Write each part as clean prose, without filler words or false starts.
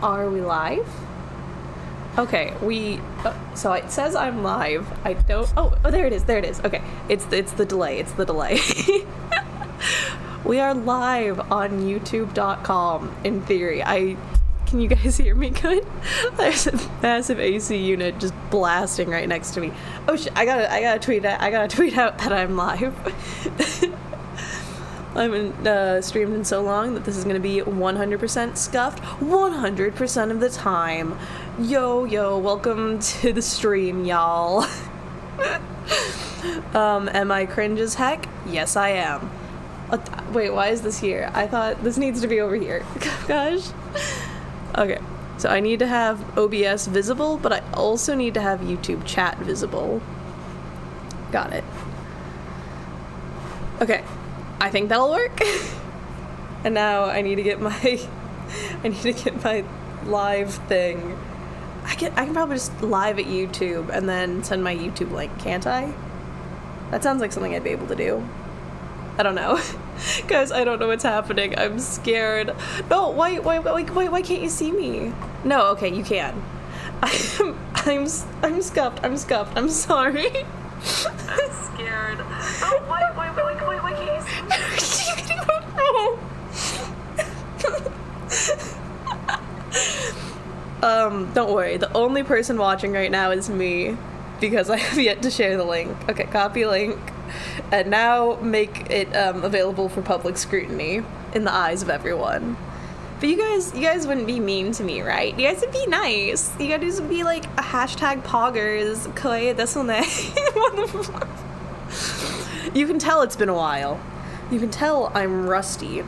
Are we live? Okay, so it says I'm live. I don't. Oh, there it is. There it is. Okay, it's the delay. It's the delay. We are live on YouTube.com. In theory, can you guys hear me good? There's a massive AC unit just blasting right next to me. Oh shit! I gotta tweet out that I'm live. I haven't streamed in so long that this is gonna be 100% scuffed 100% of the time. Yo, welcome to the stream, y'all. Am I cringe as heck? Yes, I am. Wait, why is this here? I thought this needs to be over here. Gosh. Okay, so I need to have OBS visible, but I also need to have YouTube chat visible. Got it. Okay. I think that'll work. And now I need to get my live thing. I can probably just live at YouTube and then send my YouTube link, can't I? That sounds like something I'd be able to do. I don't know. Guys, I don't know what's happening. I'm scared. No, why can't you see me? No, okay, you can. I'm scuffed. I'm sorry. I'm scared. Oh, why can't you see me? Don't worry. The only person watching right now is me, because I have yet to share the link. Okay, copy link, and now make it available for public scrutiny in the eyes of everyone. But you guys wouldn't be mean to me, right? You guys would be nice. You guys would be like a hashtag poggers. Koi desune. What the fuck? You can tell it's been a while. You can tell I'm rusty.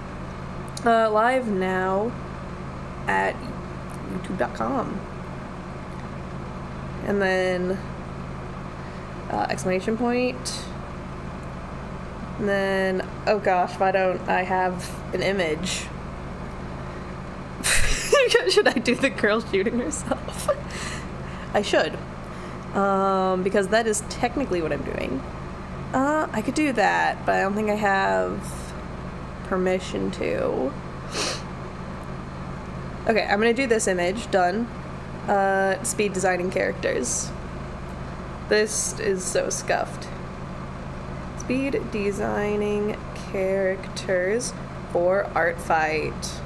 Live now at youtube.com. And then exclamation point. And then, oh gosh, why don't I have an image? Should I do the girl shooting herself? I should. Because that is technically what I'm doing. I could do that, but I don't think I have permission to. Okay, I'm gonna do this image. Done. Speed designing characters. This is so scuffed. Speed designing characters for art fight.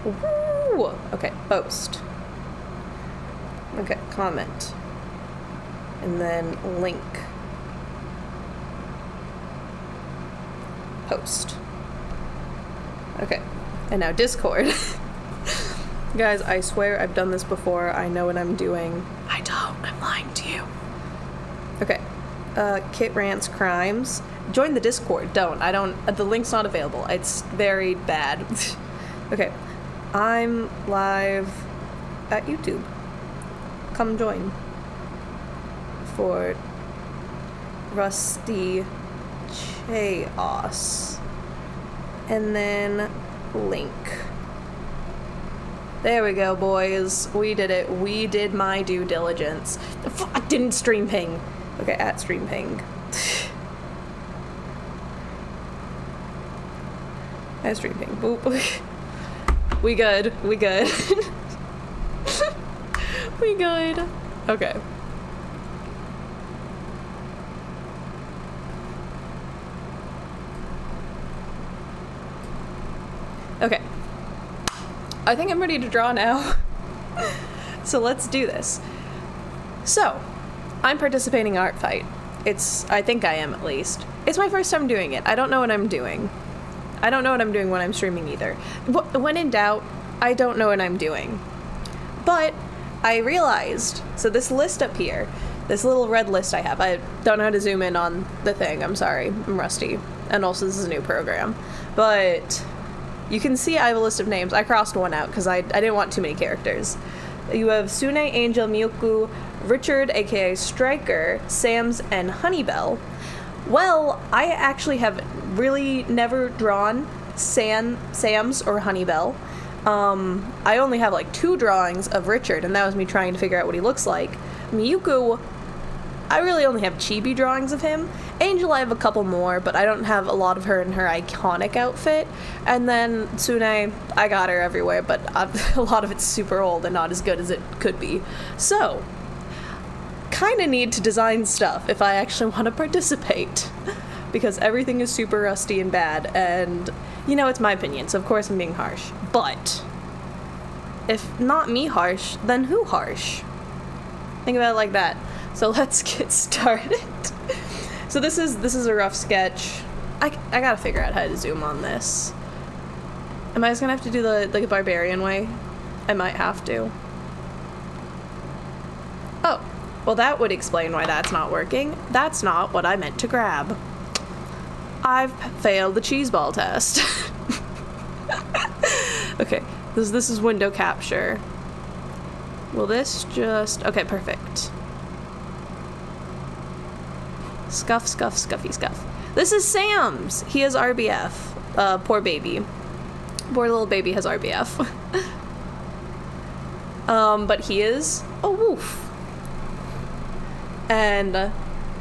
Woo! Okay, post. Okay, comment. And then link. Post. Okay, and now Discord. Guys, I swear I've done this before. I know what I'm doing. I don't. I'm lying to you. Okay. Kit Rants Crimes. Join the Discord. Don't. I don't. The link's not available. It's very bad. Okay. I'm live at YouTube. Come join. For Rusty Chaos. And then link. There we go, boys. We did it. We did my due diligence. I didn't stream ping. Okay, at stream ping. At stream ping. Boop. We good. We good. We good. Okay. Okay. I think I'm ready to draw now. So let's do this. So, I'm participating in Art Fight. I think I am at least. It's my first time doing it. I don't know what I'm doing. I don't know what I'm doing when I'm streaming either. When in doubt, I don't know what I'm doing. But I realized, so this list up here, this little red list I have, I don't know how to zoom in on the thing, I'm sorry, I'm rusty. And also this is a new program. But you can see I have a list of names. I crossed one out because I didn't want too many characters. You have Sune, Angel, Miyuku, Richard, aka Striker, Sams, and Honeybell. Well, I actually have really never drawn Sams or Honeybell. I only have like 2 drawings of Richard, and that was me trying to figure out what he looks like. Miyuku, I really only have chibi drawings of him, Angel, I have a couple more, but I don't have a lot of her in her iconic outfit. And then Tsune, I got her everywhere, but a lot of it's super old and not as good as it could be. So, kind of need to design stuff if I actually want to participate. Because everything is super rusty and bad, and, you know, it's my opinion, so of course I'm being harsh. But, if not me harsh, then who harsh? Think about it like that. So let's get started. So this is a rough sketch. I gotta figure out how to zoom on this. Am I just gonna have to do the barbarian way? I might have to. Oh, well that would explain why that's not working. That's not what I meant to grab. I've failed the cheese ball test. Okay, this is window capture. Will this just... Okay, perfect. Scuff, scuff, scuffy, scuff. This is Sam's. He has RBF. Poor baby. Poor little baby has RBF. But he is a wolf. And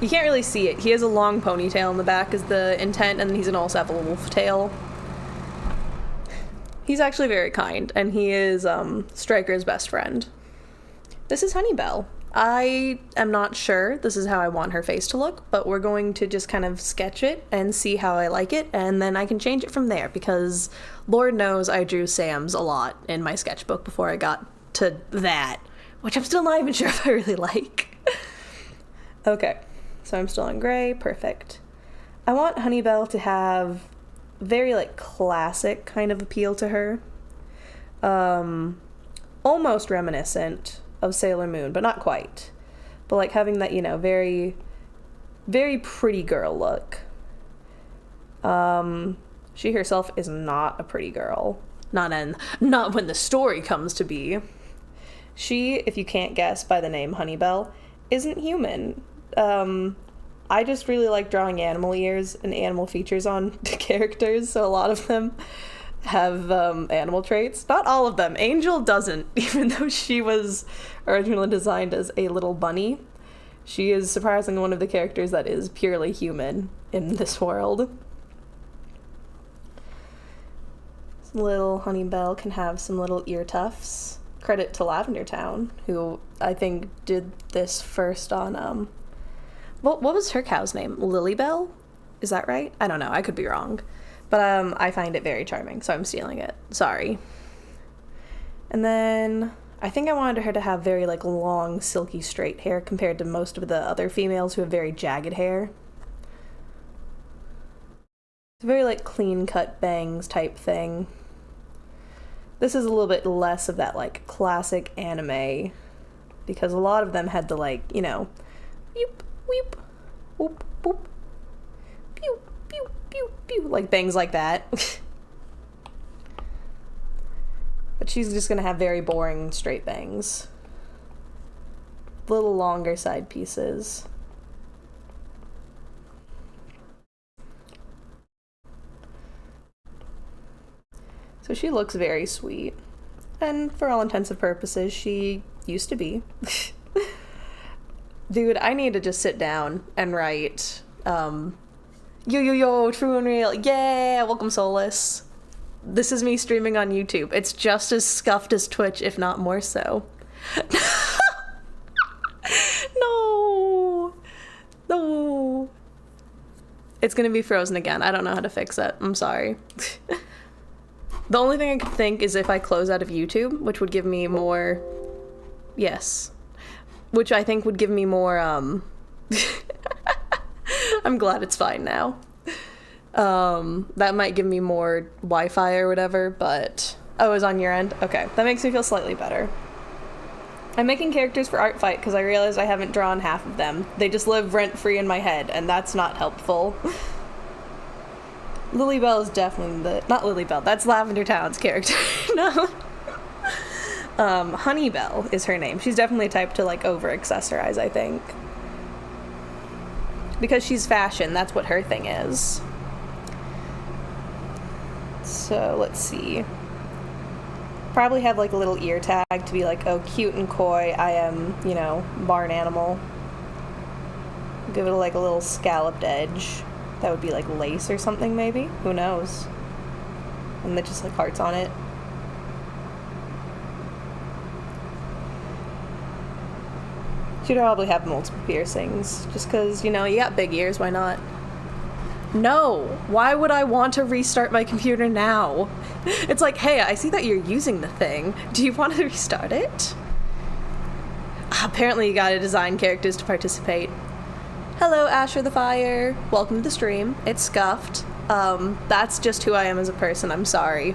you can't really see it. He has a long ponytail in the back is the intent, and he's also have a wolf tail. He's actually very kind, and he is Striker's best friend. This is Honeybell. I am not sure this is how I want her face to look, but we're going to just kind of sketch it and see how I like it, and then I can change it from there, because Lord knows I drew Sam's a lot in my sketchbook before I got to that, which I'm still not even sure if I really like. Okay, so I'm still on gray, perfect. I want Honeybell to have very, like, classic kind of appeal to her. Almost reminiscent of Sailor Moon, but not quite. But, like, having that, you know, very, very pretty girl look. She herself is not a pretty girl. Not when the story comes to be. She, if you can't guess by the name Honeybell, isn't human. I just really like drawing animal ears and animal features on characters, so a lot of them have animal traits. Not all of them. Angel doesn't, even though she was originally designed as a little bunny. She is surprisingly one of the characters that is purely human in this world. Little Honeybell can have some little ear tufts. Credit to Lavender Town, who I think did this first on, what was her cow's name? Lilybell? Is that right? I don't know. I could be wrong. But I find it very charming, so I'm stealing it. Sorry. And then I think I wanted her to have very, like, long, silky, straight hair compared to most of the other females who have very jagged hair. It's a very, like, clean-cut bangs type thing. This is a little bit less of that, like, classic anime, because a lot of them had the, like, you know, weep, weep, whoop, whoop, pew, pew, pew, pew, like bangs like that. But she's just gonna have very boring straight bangs. Little longer side pieces. So she looks very sweet. And for all intents and purposes, she used to be. Dude, I need to just sit down and write, yo, true and real, yeah, welcome Solus. This is me streaming on YouTube. It's just as scuffed as Twitch, if not more so. No. It's gonna be frozen again. I don't know how to fix it. I'm sorry. The only thing I could think is if I close out of YouTube, which would give me more... Yes. Which I think would give me more, I'm glad it's fine now. That might give me more Wi-Fi or whatever, but... Oh, it was on your end? Okay. That makes me feel slightly better. I'm making characters for Art Fight because I realized I haven't drawn half of them. They just live rent-free in my head, and that's not helpful. Lilybell is definitely not Lilybell, that's Lavender Town's character. No. Honeybell is her name. She's definitely typed to, like, over-accessorize, I think. Because she's fashion, that's what her thing is. So, let's see. Probably have, like, a little ear tag to be like, oh, cute and coy, I am, you know, barn animal. Give it like a little scalloped edge. That would be like lace or something, maybe? Who knows? And then just like hearts on it. She'd probably have multiple piercings. Just because, you know, you got big ears, why not? No! Why would I want to restart my computer now? It's like, hey, I see that you're using the thing. Do you want to restart it? Apparently you gotta design characters to participate. Hello, Asher the Fire. Welcome to the stream. It's Scuffed. That's just who I am as a person. I'm sorry.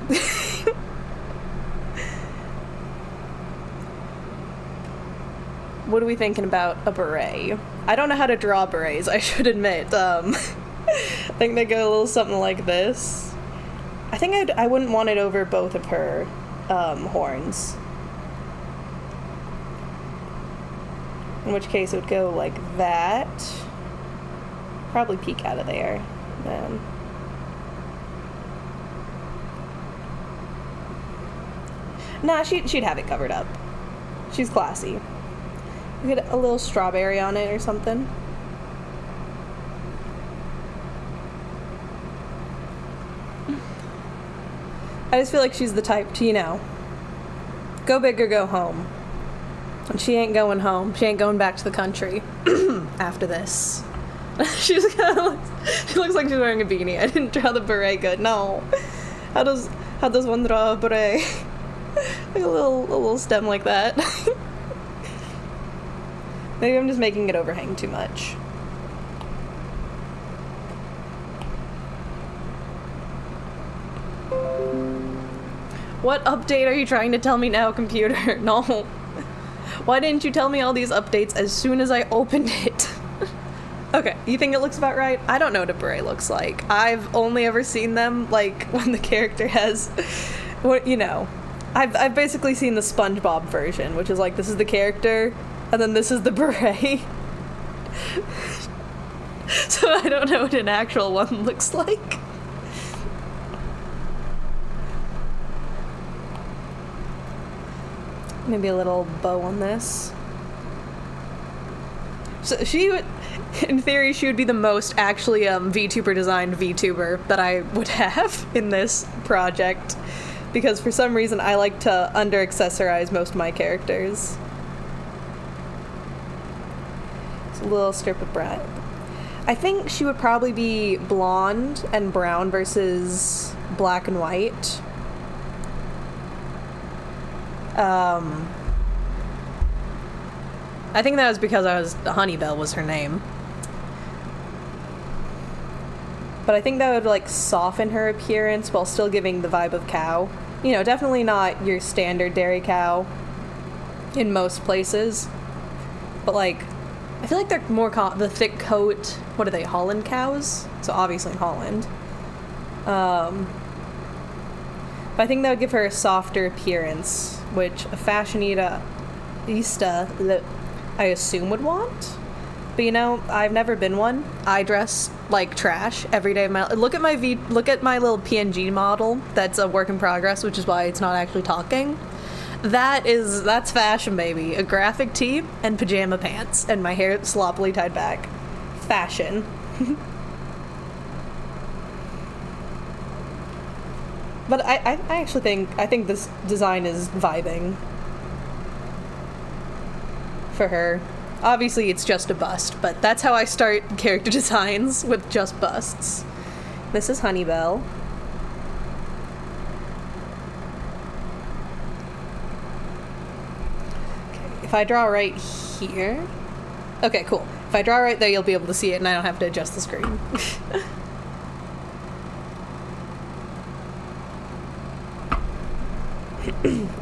What are we thinking about a beret? I don't know how to draw berets, I should admit. I think they go a little something like this. I think I wouldn't want it over both of her horns. In which case it would go like that. Probably peek out of there. Then. Nah, she'd have it covered up. She's classy. Get a little strawberry on it or something. I just feel like she's the type to, you know, go big or go home. And she ain't going home. She ain't going back to the country after this. She looks like she's wearing a beanie. I didn't draw the beret good. No. How does one draw a beret? Like a little stem like that. Maybe I'm just making it overhang too much. What update are you trying to tell me now, computer? No. Why didn't you tell me all these updates as soon as I opened it? Okay, you think it looks about right? I don't know what a beret looks like. I've only ever seen them, like, when the character has, what, you know. I've basically seen the SpongeBob version, which is like, this is the character, and then this is the beret. So I don't know what an actual one looks like. Maybe a little bow on this. So she would, in theory, she would be the most actually VTuber designed VTuber that I would have in this project. Because for some reason I like to under-accessorize most of my characters. It's a little strip of brown. I think she would probably be blonde and brown versus black and white. I think that was because Honeybell was her name. But I think that would, like, soften her appearance while still giving the vibe of cow. You know, definitely not your standard dairy cow in most places. But, like, I feel like they're more the thick coat, what are they, Holland cows? So obviously in Holland. But I think that would give her a softer appearance, which a fashionista, I assume, would want. But you know, I've never been one. I dress like trash every day of my life. Look at my little PNG model that's a work in progress, which is why it's not actually talking. That's fashion, baby. A graphic tee and pajama pants and my hair sloppily tied back. Fashion. But I actually think this design is vibing for her. Obviously, it's just a bust, but that's how I start character designs, with just busts. This is Honeybell. Okay, if I draw right here... Okay, cool. If I draw right there, you'll be able to see it, and I don't have to adjust the screen.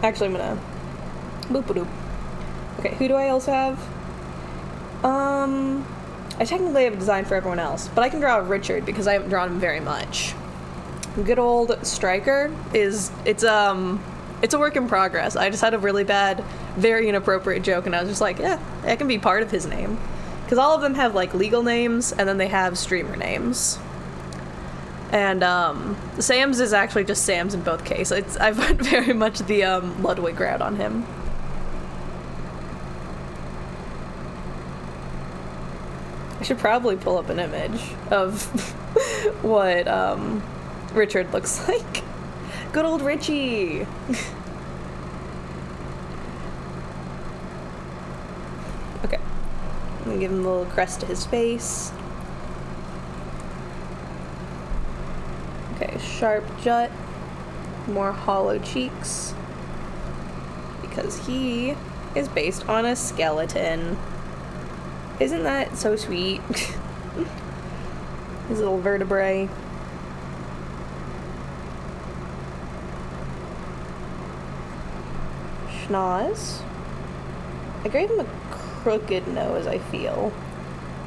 Actually, I'm gonna... Boop-a-doop. Okay, who do I also have? I technically have a design for everyone else, but I can draw Richard because I haven't drawn him very much. Good old Striker it's a work in progress. I just had a really bad, very inappropriate joke, and I was just like, yeah, that can be part of his name. Because all of them have, like, legal names, and then they have streamer names. And, Sam's is actually just Sam's in both cases. I've went very much the, Ludwig route on him. should probably pull up an image of what Richard looks like. Good old Richie! Okay. I'm gonna give him a little crest to his face. Okay, sharp jut. More hollow cheeks. Because he is based on a skeleton. Isn't that so sweet? His little vertebrae. Schnoz. I gave him a crooked nose, I feel.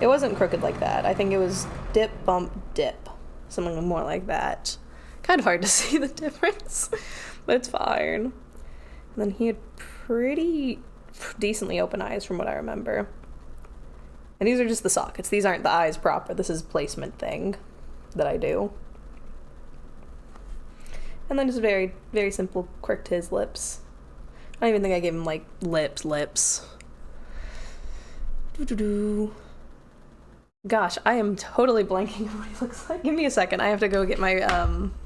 It wasn't crooked like that. I think it was dip, bump, dip. Something more like that. Kind of hard to see the difference, but it's fine. And then he had pretty decently open eyes from what I remember. And these are just the sockets. These aren't the eyes proper. This is placement thing that I do. And then just very, very simple quirk to his lips. I don't even think I gave him, like, lips. Doo-doo-doo. Gosh, I am totally blanking on what he looks like. Give me a second. I have to go get my,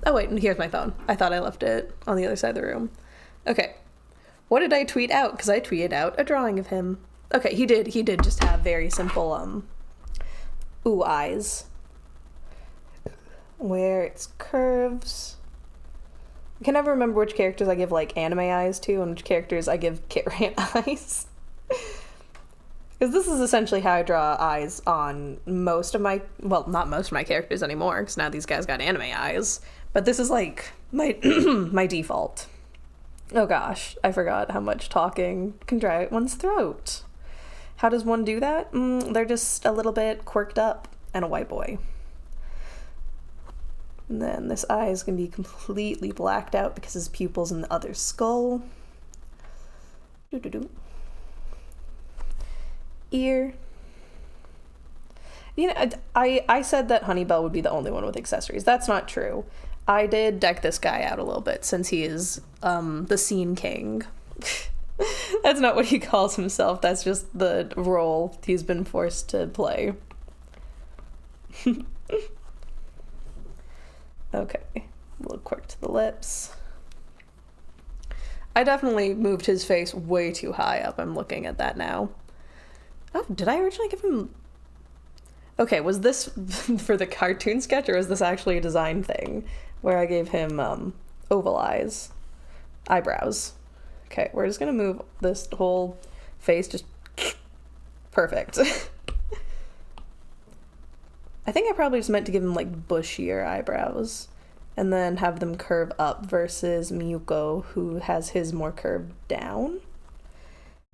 oh wait, here's my phone. I thought I left it on the other side of the room. Okay. What did I tweet out? Because I tweeted out a drawing of him. Okay, he did just have very simple, eyes. Where it's curves. I can never remember which characters I give, like, anime eyes to and which characters I give Kit Rant eyes. Because this is essentially how I draw eyes on most of my, well, not most of my characters anymore, because now these guys got anime eyes. But this is, like, my my default. Oh gosh, I forgot how much talking can dry out one's throat. How does one do that? They're just a little bit quirked up and a white boy. And then this eye is going to be completely blacked out because his pupil's in the other skull. Doo-doo-doo. Ear. You know, I said that Honeybell would be the only one with accessories. That's not true. I did deck this guy out a little bit since he is the scene king. That's not what he calls himself. That's just the role he's been forced to play. Okay, a little quirk to the lips. I definitely moved his face way too high up. I'm looking at that now. Oh, did I originally give him... Okay, was this for the cartoon sketch, or is this actually a design thing where I gave him oval eyebrows? Okay, we're just gonna move this whole face just perfect. I think I probably just meant to give him like bushier eyebrows and then have them curve up versus Miyuko, who has his more curved down.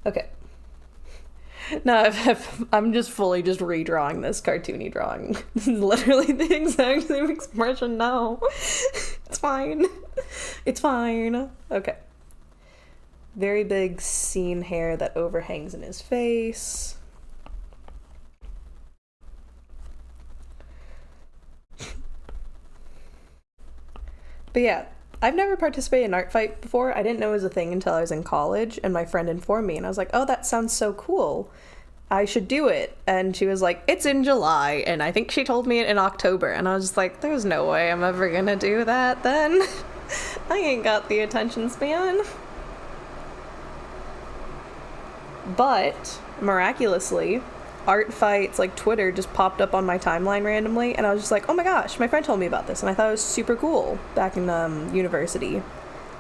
Okay. No, I'm just fully just redrawing this cartoony drawing. This is literally the exact same expression now. It's fine. It's fine. Okay. Very big scene hair that overhangs in his face. But yeah, I've never participated in Art Fight before. I didn't know it was a thing until I was in college, and my friend informed me, and I was like, oh, that sounds so cool. I should do it. And she was like, it's in July, and I think she told me it in October, and I was just like, there's no way I'm ever gonna do that then. I ain't got the attention span. But, miraculously, Art Fights, like Twitter, just popped up on my timeline randomly, and I was just like, oh my gosh, my friend told me about this, and I thought it was super cool back in university.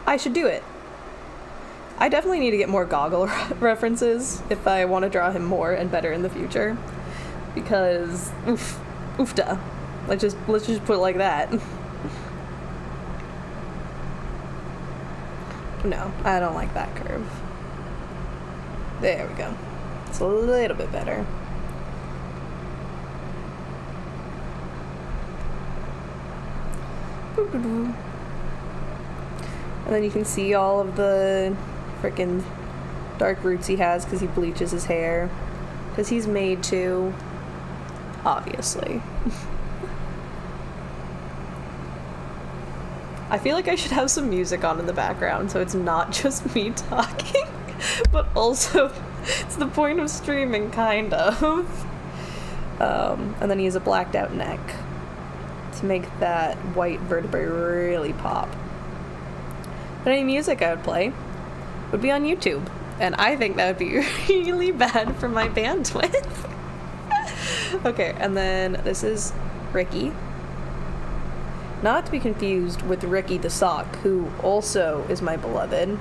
I should do it. I definitely need to get more Goggle references if I want to draw him more and better in the future, because oofta. Let's just put it like that. No, I don't like that curve. There we go. It's a little bit better. And then you can see all of the frickin' dark roots he has because he bleaches his hair. Because he's made to, obviously. I feel like I should have some music on in the background so it's not just me talking, but also it's the point of streaming, kind of. And then he has a blacked out neck to make that white vertebrae really pop. But any music I would play would be on YouTube, and I think that would be really bad for my bandwidth. Okay, and then this is Ricky. Not to be confused with Ricky the Sock, who also is my beloved.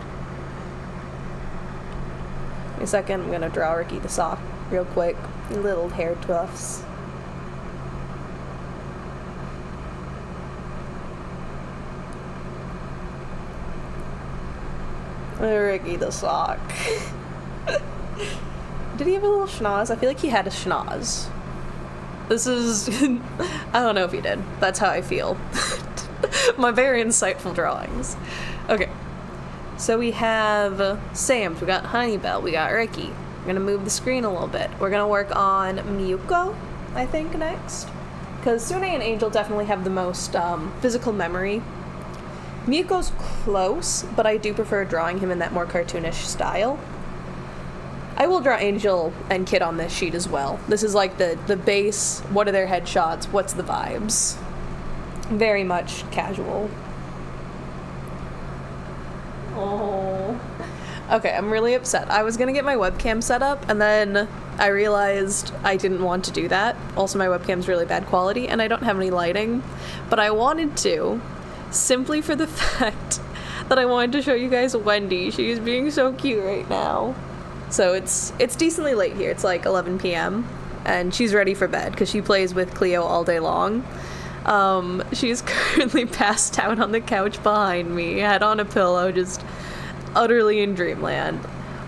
Wait a second, I'm gonna draw Ricky the Sock real quick. Little hair tufts. Ricky the Sock. Did he have a little schnoz? I feel like he had a schnoz. This is... I don't know if he did. That's how I feel. My very insightful drawings. Okay. So we have Sam's, we got Honeybell, we got Ricky. We're gonna move the screen a little bit. We're gonna work on Miyuko, I think, next. Because Sune and Angel definitely have the most physical memory. Miyuko's close, but I do prefer drawing him in that more cartoonish style. I will draw Angel and Kid on this sheet as well. This is like the base, what are their headshots, what's the vibes. Very much casual. Oh. Okay, I'm really upset. I was gonna get my webcam set up, and then I realized I didn't want to do that. Also, my webcam's really bad quality, and I don't have any lighting. But I wanted to, simply for the fact that I wanted to show you guys Wendy. She is being so cute right now. So it's decently late here. It's like 11 p.m. and she's ready for bed because she plays with Cleo all day long. She's currently passed out on the couch behind me, head on a pillow, just utterly in dreamland.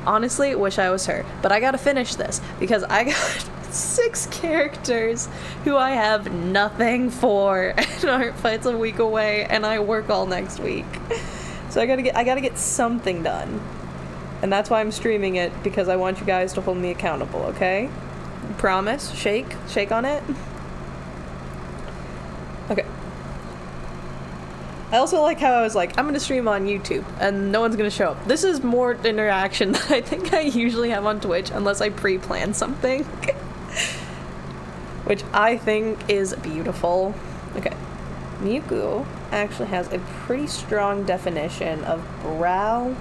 Honestly, wish I was her. But I gotta finish this because I got 6 characters who I have nothing for, and Art Fight's a week away, and I work all next week. So I gotta get something done. And that's why I'm streaming it, because I want you guys to hold me accountable, okay? Promise? Shake on it? Okay. I also like how I was like, I'm gonna stream on YouTube, and no one's gonna show up. This is more interaction than I think I usually have on Twitch, unless I pre-plan something. Which I think is beautiful. Okay. Miyuko actually has a pretty strong definition of brow,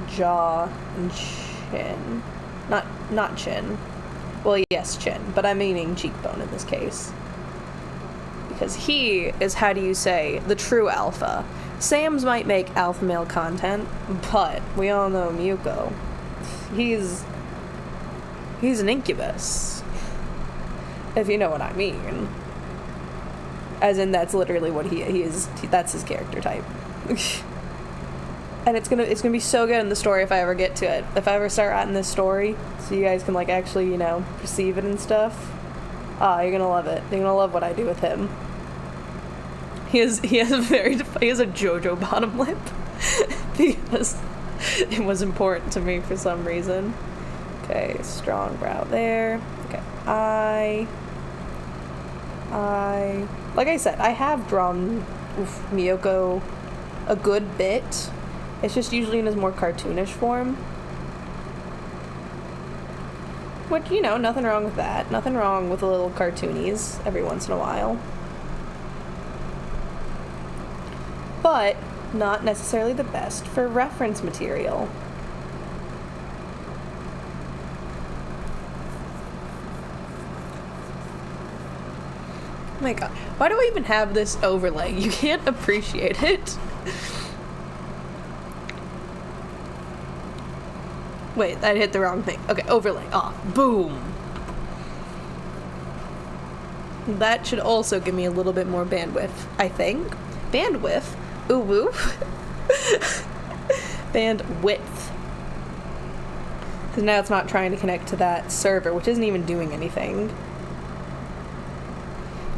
jaw, and chin. Not chin. Well, yes, chin, but I'm meaning cheekbone in this case. Because he is, how do you say, the true alpha. Sam's might make alpha male content, but we all know Miyuko. He's an incubus. If you know what I mean. As in, that's literally what he is. That's his character type. And it's gonna be so good in the story if I ever get to it. If I ever start writing this story, so you guys can like actually, you know, perceive it and stuff. You're gonna love it. You're gonna love what I do with him. He has a JoJo bottom lip because it was important to me for some reason. Okay, strong brow there. Okay, like I said, I have drawn Miyuko a good bit. It's just usually in his more cartoonish form. Which, you know, nothing wrong with that. Nothing wrong with a little cartoonies every once in a while. But not necessarily the best for reference material. Oh my god. Why do I even have this overlay? You can't appreciate it. Wait, I hit the wrong thing. Okay, overlay off. Boom. That should also give me a little bit more bandwidth, I think. Bandwidth? Ooh woo. Bandwidth. Because now it's not trying to connect to that server, which isn't even doing anything.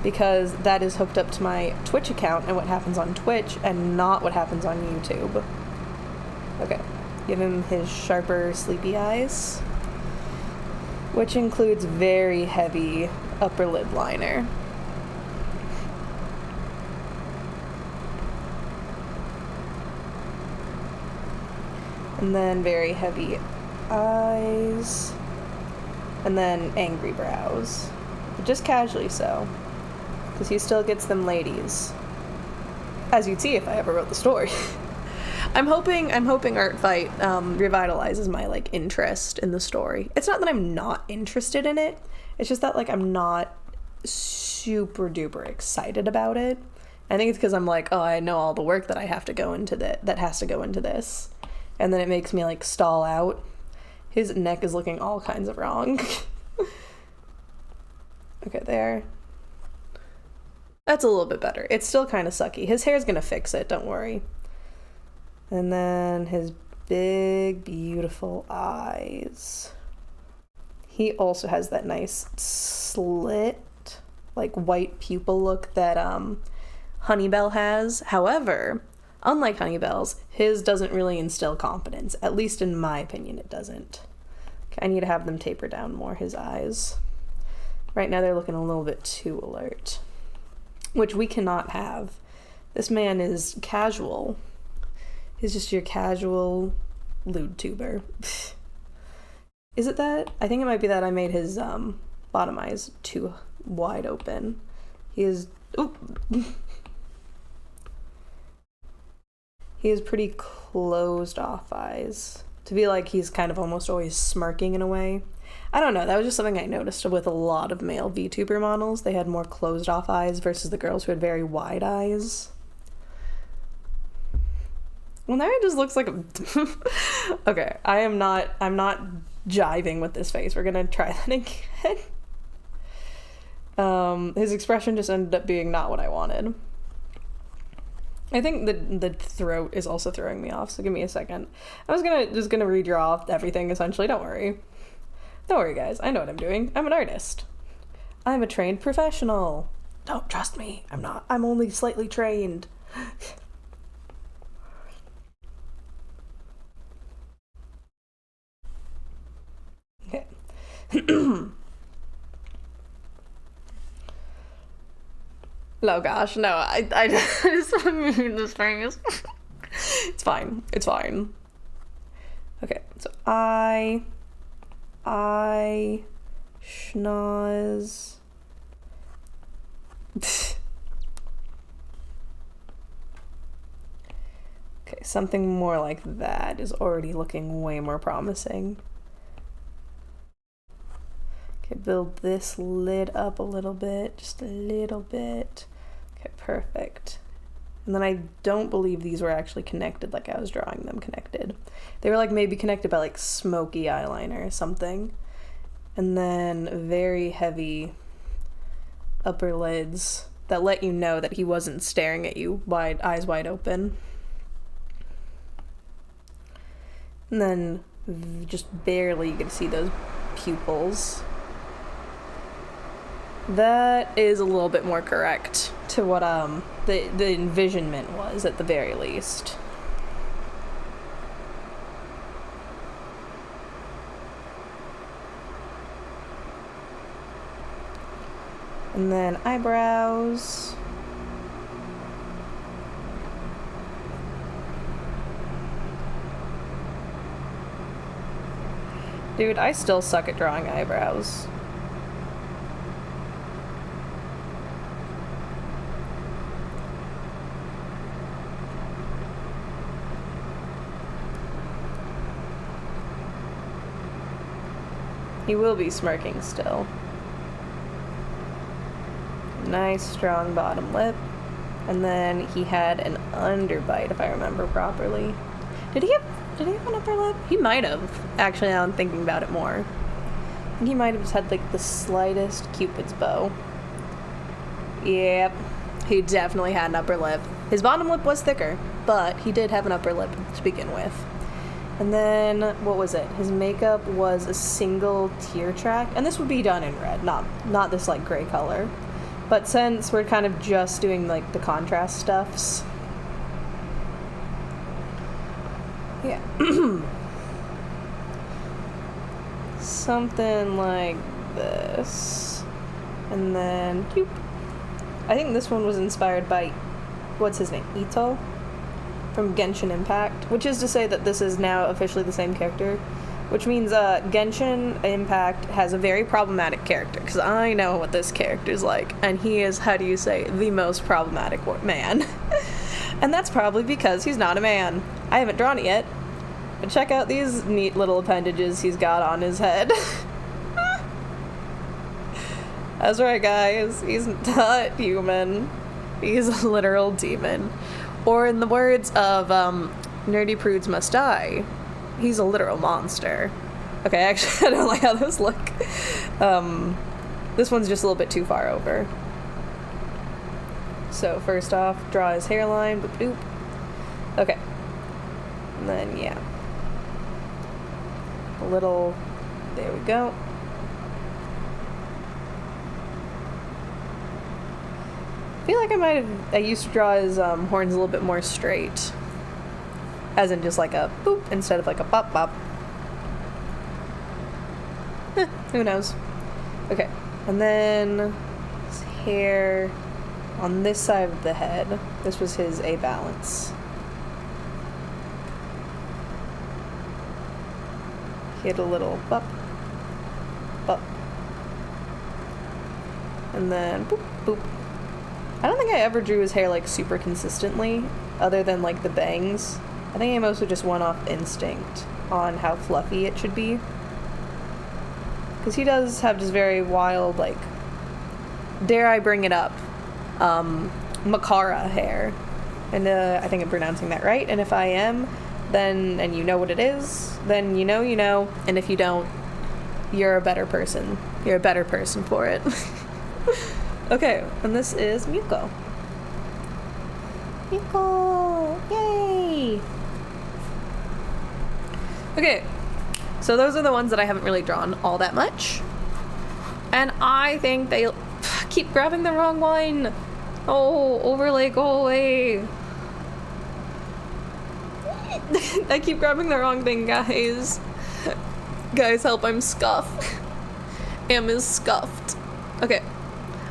Because that is hooked up to my Twitch account and what happens on Twitch and not what happens on YouTube. Okay. Give him his sharper, sleepy eyes. Which includes very heavy upper lid liner. And then very heavy eyes. And then angry brows. but just casually so, because he still gets them ladies, as you'd see if I ever wrote the story. I'm hoping Art Fight revitalizes my like interest in the story. It's not that I'm not interested in it, it's just that like I'm not super duper excited about it. I think it's because I'm like, oh, I know all the work that I have to go into that has to go into this, and then it makes me like stall out. His neck is looking all kinds of wrong. Okay, there. That's a little bit better. It's still kind of sucky. His hair's gonna fix it, don't worry. And then his big, beautiful eyes. He also has that nice slit, like white pupil look that Honeybell has. However, unlike Honeybell's, his doesn't really instill confidence. At least in my opinion, it doesn't. Okay, I need to have them taper down more, his eyes. Right now they're looking a little bit too alert, which we cannot have. This man is casual. He's just your casual lewd tuber. Is it that? I think it might be that I made his bottom eyes too wide open. He is... Oop. He has pretty closed off eyes. To be like he's kind of almost always smirking in a way. I don't know, that was just something I noticed with a lot of male VTuber models. They had more closed off eyes versus the girls who had very wide eyes. Well, now he just looks like a... Okay, I'm not jiving with this face. We're gonna try that again. His expression just ended up being not what I wanted. I think the throat is also throwing me off, so give me a second. I was just gonna redraw everything, essentially. Don't worry. Don't worry, guys. I know what I'm doing. I'm an artist. I'm a trained professional. Don't trust me. I'm not. I'm only slightly trained. Okay. Oh gosh, no, I just mean this face. It's fine. It's fine. Okay, so schnoz. Okay, something more like that is already looking way more promising. Okay, build this lid up a little bit, just a little bit. Okay, perfect. And then I don't believe these were actually connected like I was drawing them connected. They were like maybe connected by like smoky eyeliner or something. And then very heavy upper lids that let you know that he wasn't staring at you eyes wide open. And then just barely you can see those pupils. That is a little bit more correct to what the envisionment was at the very least. And then eyebrows. Dude, I still suck at drawing eyebrows. He will be smirking still. Nice strong bottom lip. And then he had an underbite, if I remember properly. Did he have an upper lip? He might have. Actually, now I'm thinking about it more. I think he might have just had like the slightest Cupid's bow. Yep. He definitely had an upper lip. His bottom lip was thicker, but he did have an upper lip to begin with. And then, what was it? His makeup was a single tear track, and this would be done in red, not this like gray color. But since we're kind of just doing like the contrast stuffs, yeah, something like this, and then doop. I think this one was inspired by, what's his name, Ito? From Genshin Impact, which is to say that this is now officially the same character which means Genshin Impact has a very problematic character, because I know what this character's like, and he is, how do you say, the most problematic man. And that's probably because he's not a man. I haven't drawn it yet, but check out these neat little appendages he's got on his head. That's right, guys, he's not human. He's a literal demon. Or in the words of Nerdy Prudes Must Die, he's a literal monster. Okay, actually, I don't like how those look. This one's just a little bit too far over. So first off, draw his hairline. Boop, boop. Okay. And then, yeah. A little... There we go. I feel like I used to draw his horns a little bit more straight. As in just like a boop instead of like a bop bop. Who knows? Okay. And then his hair on this side of the head. This was his A balance. He had a little bop, bop. And then boop, boop. I don't think I ever drew his hair like super consistently, other than like the bangs. I think I mostly just went off instinct on how fluffy it should be. Because he does have just very wild, like, dare I bring it up, Makara hair. And I think I'm pronouncing that right. And if I am, then, and you know what it is, then you know. And if you don't, you're a better person. You're a better person for it. Okay, and this is Muko. Muko! Yay! Okay, so those are the ones that I haven't really drawn all that much. And I think they keep grabbing the wrong one. Oh, overlay, go away. I keep grabbing the wrong thing, guys. Guys, help, I'm scuffed. Am is scuffed. Okay.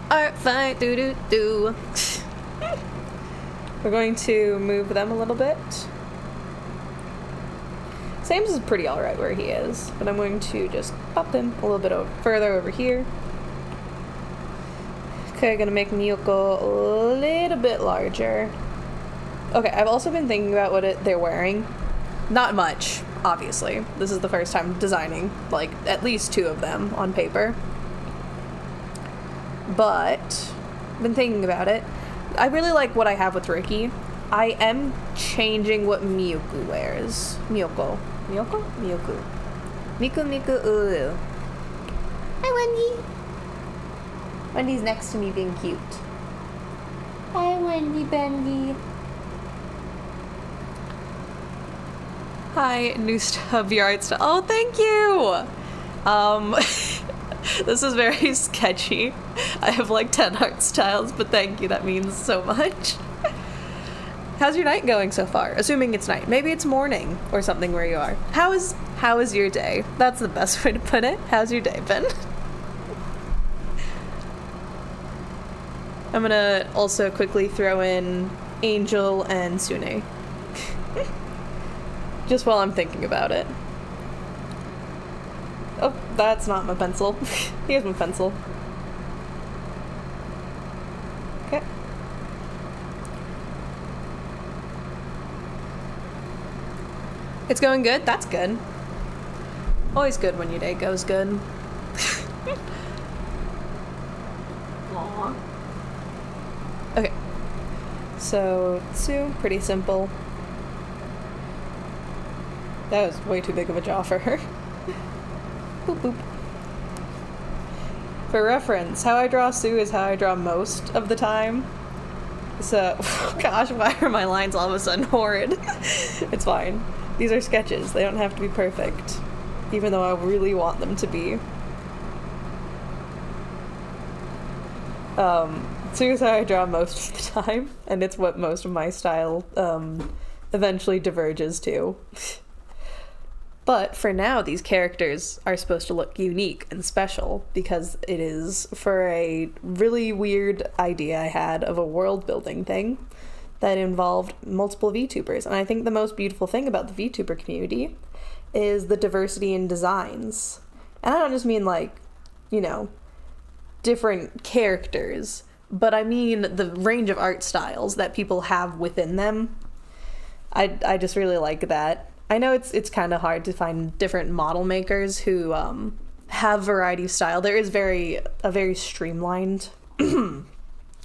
Art fight, do. We're going to move them a little bit. Sam's is pretty alright where he is, but I'm going to just pop him a little bit further over here. Okay, gonna make Miyoko a little bit larger. Okay, I've also been thinking about what they're wearing. Not much, obviously. This is the first time designing, like, at least 2 of them on paper. But, I've been thinking about it. I really like what I have with Ricky. I am changing what Miyuku wears. Miyoko. Miku Ulu. Hi, Wendy. Wendy's next to me being cute. Hi, Wendy Bendy. Hi, new stuff, your art style. Oh, thank you! This is very sketchy. I have like 10 art styles, but thank you, that means so much. How's your night going so far? Assuming it's night. Maybe it's morning or something where you are. How is your day? That's the best way to put it. How's your day been? I'm gonna also quickly throw in Angel and Sune. Just while I'm thinking about it. Oh, that's not my pencil. Here's my pencil. Okay. It's going good? That's good. Always good when your day goes good. Aww. Okay. So, Tsu, pretty simple. That was way too big of a jaw for her. Boop, boop. For reference, how I draw Sue is how I draw most of the time. So, gosh, why are my lines all of a sudden horrid? It's fine. These are sketches. They don't have to be perfect. Even though I really want them to be. Sue is how I draw most of the time. And it's what most of my style eventually diverges to. But for now, these characters are supposed to look unique and special because it is for a really weird idea I had of a world building thing that involved multiple VTubers. And I think the most beautiful thing about the VTuber community is the diversity in designs. And I don't just mean like, you know, different characters, but I mean the range of art styles that people have within them. I just really like that. I know it's kind of hard to find different model makers who have variety of style. There is a very streamlined,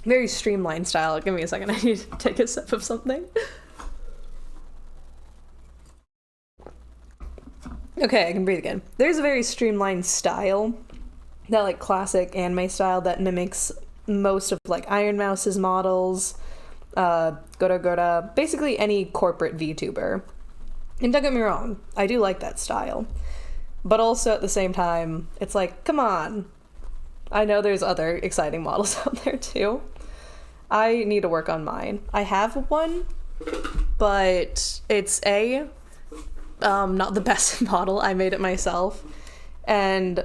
very streamlined style. Give me a second. I need to take a sip of something. Okay, I can breathe again. There's a very streamlined style, that like classic anime style that mimics most of like Iron Mouse's models, Gora, basically any corporate VTuber. And don't get me wrong, I do like that style. But also at the same time, it's like, come on. I know there's other exciting models out there too. I need to work on mine. I have one, but it's not the best model. I made it myself. And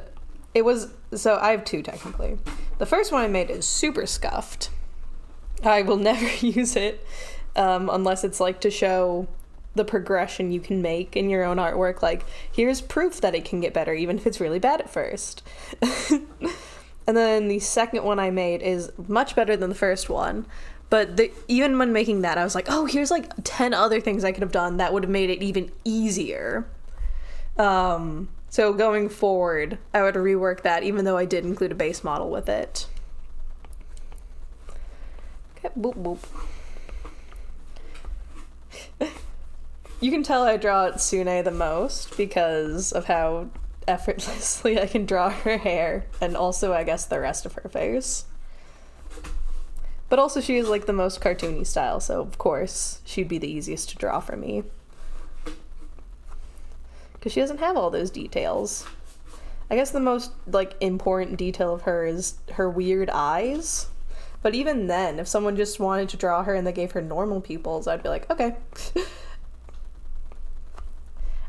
it was, so I have two technically. The first one I made is super scuffed. I will never use it unless it's like to show the progression you can make in your own artwork. Like, here's proof that it can get better even if it's really bad at first. And then the second one I made is much better than the first one. But even when making that, I was like, oh, here's like 10 other things I could have done that would have made it even easier. So going forward, I would rework that, even though I did include a base model with it. Okay, boop, boop. You can tell I draw Tsune the most because of how effortlessly I can draw her hair, and also, I guess, the rest of her face. But also she is like the most cartoony style, so of course she'd be the easiest to draw for me. Because she doesn't have all those details. I guess the most like important detail of her is her weird eyes. But even then, if someone just wanted to draw her and they gave her normal pupils, I'd be like, okay.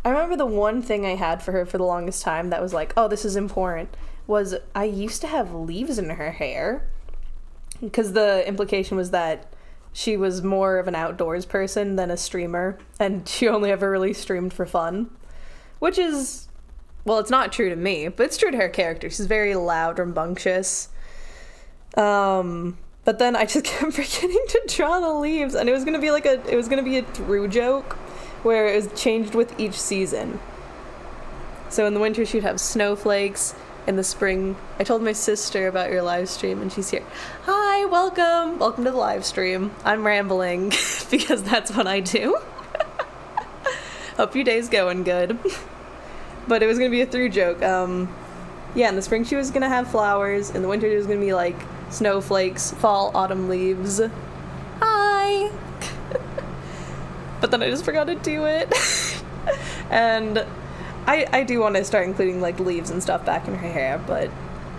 I remember the one thing I had for her for the longest time that was like, oh, this is important, was I used to have leaves in her hair. Because the implication was that she was more of an outdoors person than a streamer, and she only ever really streamed for fun. Which is, well, it's not true to me, but it's true to her character. She's very loud, rambunctious. But then I just kept forgetting to draw the leaves, and it was gonna be a through joke where it was changed with each season. So in the winter she'd have snowflakes. In the spring, I told my sister about your live stream, and she's here. Hi, welcome to the live stream. I'm rambling because that's what I do. Hope your day's going good. But it was gonna be a through joke. Yeah, in the spring she was gonna have flowers. In the winter it was gonna be like snowflakes, fall, autumn leaves. Hi. But then I just forgot to do it. And I do want to start including like leaves and stuff back in her hair, but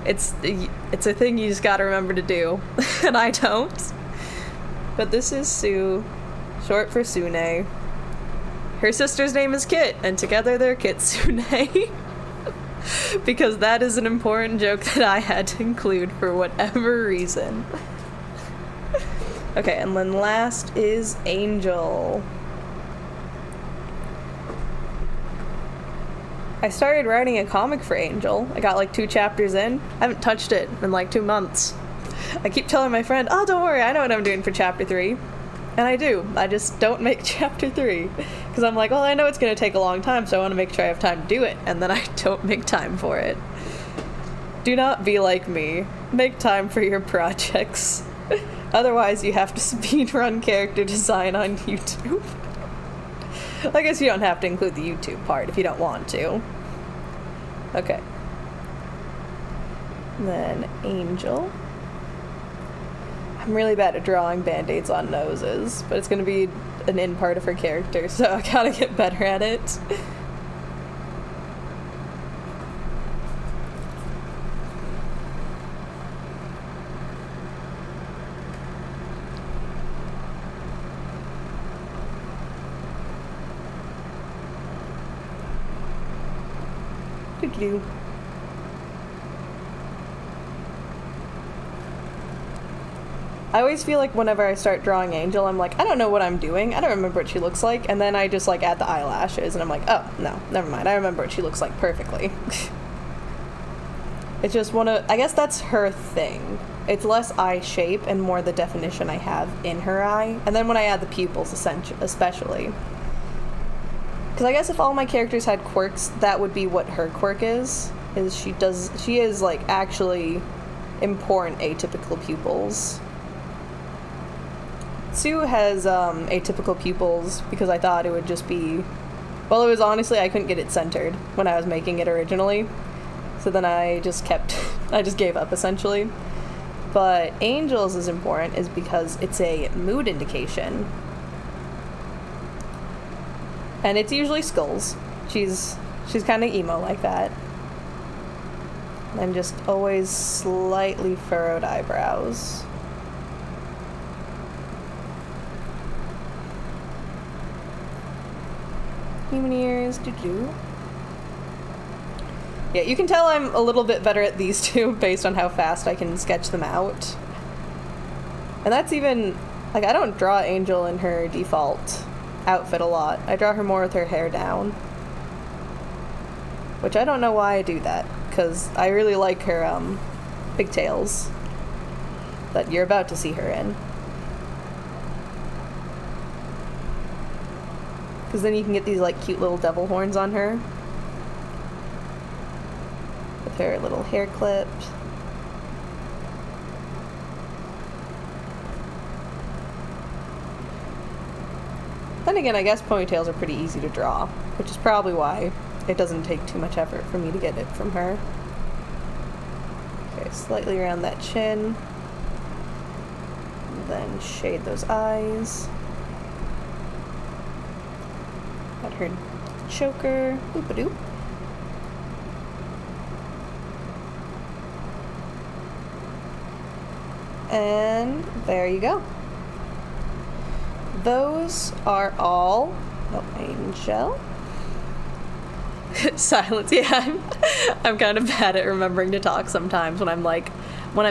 it's a thing you just gotta remember to do, and I don't. But this is Sue, short for Tsune. Her sister's name is Kit, and together they're Kitsune. Because that is an important joke that I had to include for whatever reason. Okay, and then last is Angel. I started writing a comic for Angel. I got like 2 chapters in. I haven't touched it in like 2 months. I keep telling my friend, oh, don't worry, I know what I'm doing for chapter 3. And I do. I just don't make chapter 3. Because I'm like, well, I know it's going to take a long time, so I want to make sure I have time to do it. And then I don't make time for it. Do not be like me. Make time for your projects. Otherwise, you have to speedrun character design on YouTube. I guess you don't have to include the YouTube part if you don't want to. Okay. Then Angel. I'm really bad at drawing band-aids on noses, but it's gonna be an in part of her character, so I gotta get better at it. Do. I always feel like whenever I start drawing Angel, I'm like, I don't know what I'm doing. I don't remember what she looks like. And then I just like add the eyelashes and I'm like, oh, no, never mind. I remember what she looks like perfectly. It's just I guess that's her thing. It's less eye shape and more the definition I have in her eye. And then when I add the pupils, especially. Because I guess if all my characters had quirks, that would be what her quirk is she is like actually important atypical pupils. Sue has atypical pupils because I thought it would just be, well, it was honestly, I couldn't get it centered when I was making it originally. So then I just gave up essentially. But Angel's is important is because it's a mood indication. And it's usually skulls. She's kind of emo like that. And just always slightly furrowed eyebrows. Human ears, doo-doo. Yeah, you can tell I'm a little bit better at these two based on how fast I can sketch them out. And that's even, like, I don't draw Angel in her default outfit a lot. I draw her more with her hair down. Which I don't know why I do that, because I really like her pigtails that you're about to see her in. Because then you can get these, like, cute little devil horns on her. With her little hair clipped. Then again, I guess ponytails are pretty easy to draw, which is probably why it doesn't take too much effort for me to get it from her. Okay, slightly around that chin. And then shade those eyes. Got her choker. Boop-a-doop. And there you go. Those are all. Oh, Angel. Silence. Yeah, I'm kind of bad at remembering to talk sometimes when I'm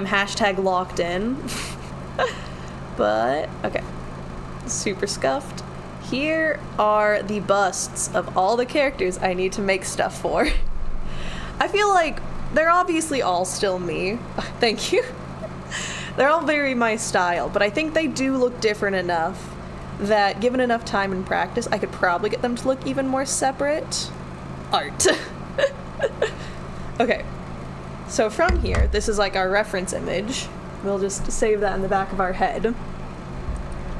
hashtag locked in. But okay, super scuffed. Here are the busts of all the characters I need to make stuff for. I feel like they're obviously all still me. Thank you. They're all very my style, but I think they do look different enough that given enough time and practice, I could probably get them to look even more separate. Art. Okay, so from here, this is like our reference image. We'll just save that in the back of our head.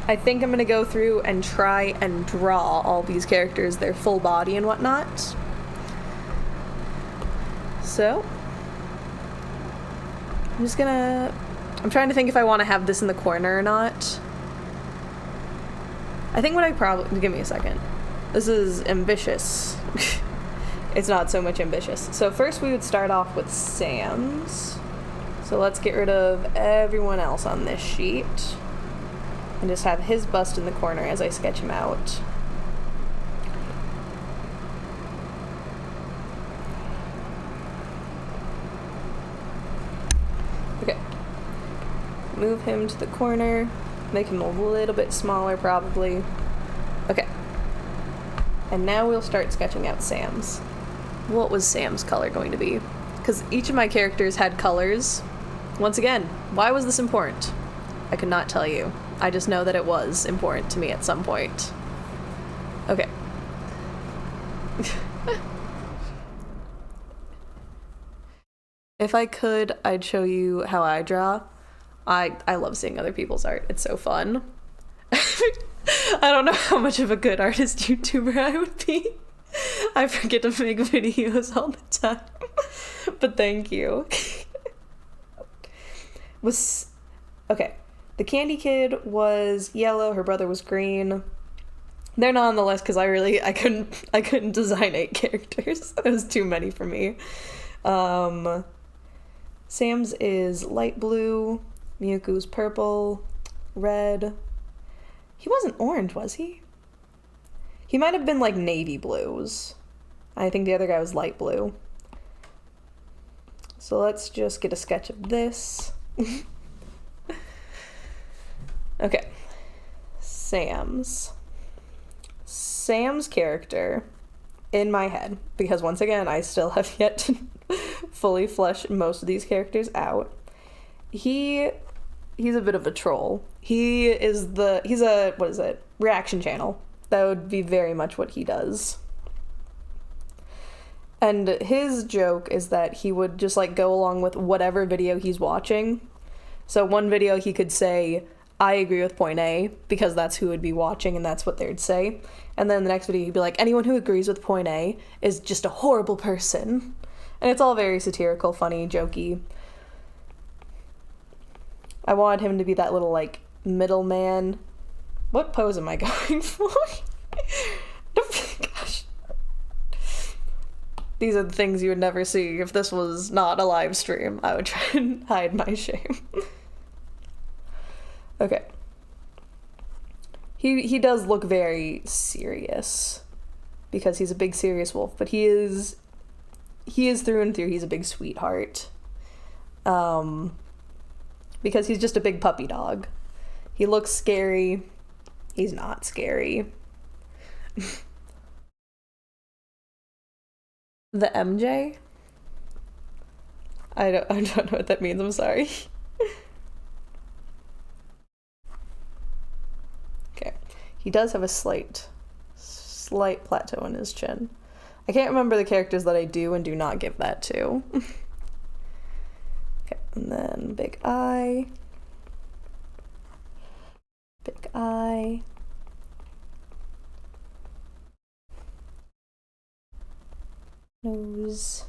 I think I'm gonna go through and try and draw all these characters, their full body and whatnot. So, I'm trying to think if I want to have this in the corner or not. I think give me a second. This is ambitious. It's not so much ambitious. So first we would start off with Sam's. So let's get rid of everyone else on this sheet. And just have his bust in the corner as I sketch him out. Okay. Move him to the corner. Make him a little bit smaller, probably. Okay. And now we'll start sketching out Sam's. What was Sam's color going to be? Because each of my characters had colors. Once again, why was this important? I could not tell you. I just know that it was important to me at some point. Okay. If I could, I'd show you how I draw. I love seeing other people's art. It's so fun. I don't know how much of a good artist YouTuber I would be. I forget to make videos all the time. But thank you. Okay. The Candy Kid was yellow, her brother was green. They're not on the list because I couldn't design 8 characters. It was too many for me. Sam's is light blue. Miyuku's purple, red. He wasn't orange, was he? He might have been like navy blues. I think the other guy was light blue. So let's just get a sketch of this. Okay. Sam's character in my head, because once again, I still have yet to fully flesh most of these characters out. He's a bit of a troll. He's a, what is it? Reaction channel. That would be very much what he does. And his joke is that he would just like go along with whatever video he's watching. So one video he could say, I agree with point A, because that's who would be watching and that's what they'd say. And then the next video he'd be like, anyone who agrees with point A is just a horrible person. And it's all very satirical, funny, jokey. I wanted him to be that little, like, middleman. What pose am I going for? Gosh. These are the things you would never see if this was not a live stream. I would try and hide my shame. Okay. He does look very serious because he's a big serious wolf, but he is through and through, he's a big sweetheart. Because he's just a big puppy dog. He looks scary. He's not scary. The MJ? I don't know what that means, I'm sorry. Okay. He does have a slight plateau in his chin. I can't remember the characters that I do and do not give that to. Okay, and then big eye. Big eye. Nose.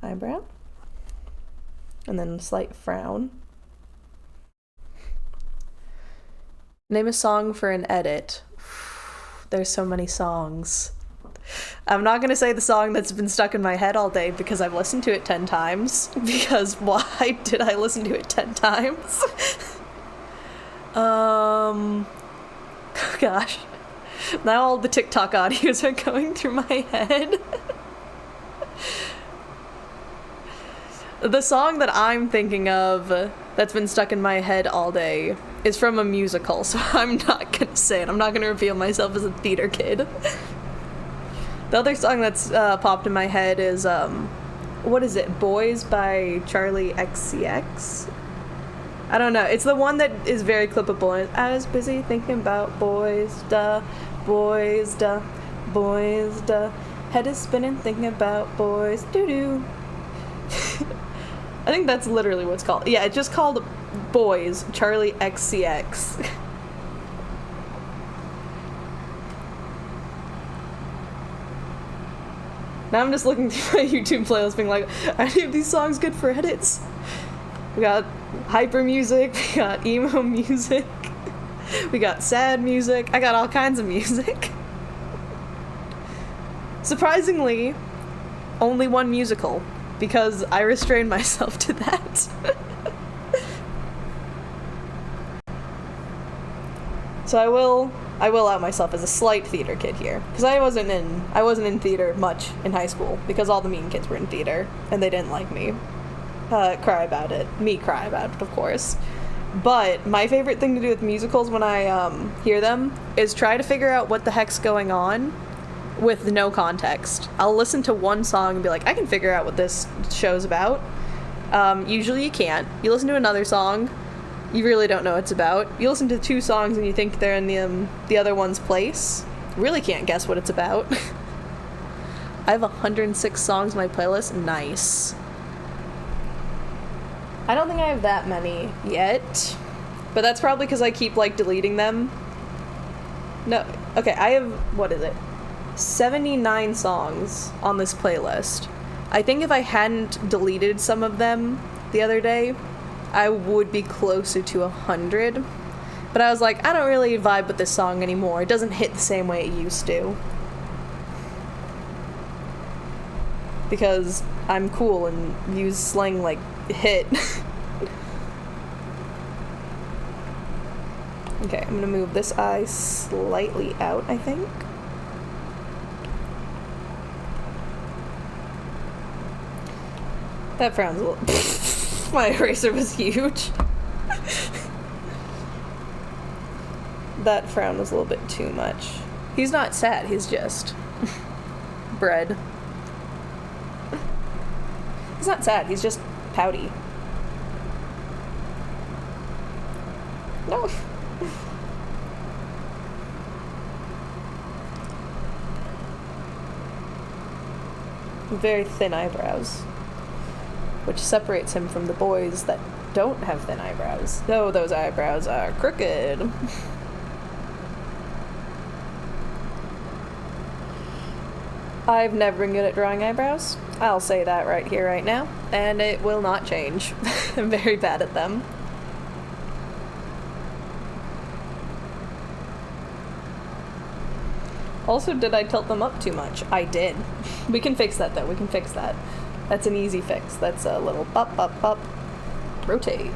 Eyebrow. And then slight frown. Name a song for an edit. There's so many songs. I'm not gonna say the song that's been stuck in my head all day because I've listened to it 10 times. Because why did I listen to it 10 times? Gosh. Now all the TikTok audios are going through my head. The song that I'm thinking of that's been stuck in my head all day is from a musical, so I'm not gonna say it. I'm not gonna reveal myself as a theater kid. The other song that's popped in my head is, what is it? Boys by Charlie XCX? I don't know. It's the one that is very clippable. I was busy thinking about boys, duh, boys, duh, boys, duh. Head is spinning thinking about boys, doo-doo. I think that's literally what it's called. Yeah, it's just called Boys, Charlie XCX. Now I'm just looking through my YouTube playlist being like, are any of these songs good for edits? We got hyper music, we got emo music, we got sad music, I got all kinds of music. Surprisingly, only one musical, because I restrained myself to that. So I will out myself as a slight theater kid here, because I wasn't in theater much in high school because all the mean kids were in theater and they didn't like me. Cry about it, of course. But my favorite thing to do with musicals when I hear them is try to figure out what the heck's going on with no context. I'll listen to one song and be like, I can figure out what this show's about. Usually you can't. You listen to another song, you really don't know what it's about. You listen to 2 songs and you think they're in the other one's place. You really can't guess what it's about. I have 106 songs in my playlist. Nice. I don't think I have that many yet, but that's probably because I keep, like, deleting them. No, okay, I have, 79 songs on this playlist. I think if I hadn't deleted some of them the other day, I would be closer to 100. But I was like, I don't really vibe with this song anymore. It doesn't hit the same way it used to. Because I'm cool and use slang like hit. Okay, I'm gonna move this eye slightly out, I think. That frown's a little... My eraser was huge. that frown was a little bit too much. He's not sad, he's just bread. He's not sad, he's just pouty. No. Very thin eyebrows, which separates him from the boys that don't have thin eyebrows, though those eyebrows are crooked. I've never been good at drawing eyebrows. I'll say that right here, right now, and it will not change. I'm very bad at them. Also, did I tilt them up too much? I did. We can fix that, though. We can fix that. That's an easy fix. That's a little up, up, up. Rotate.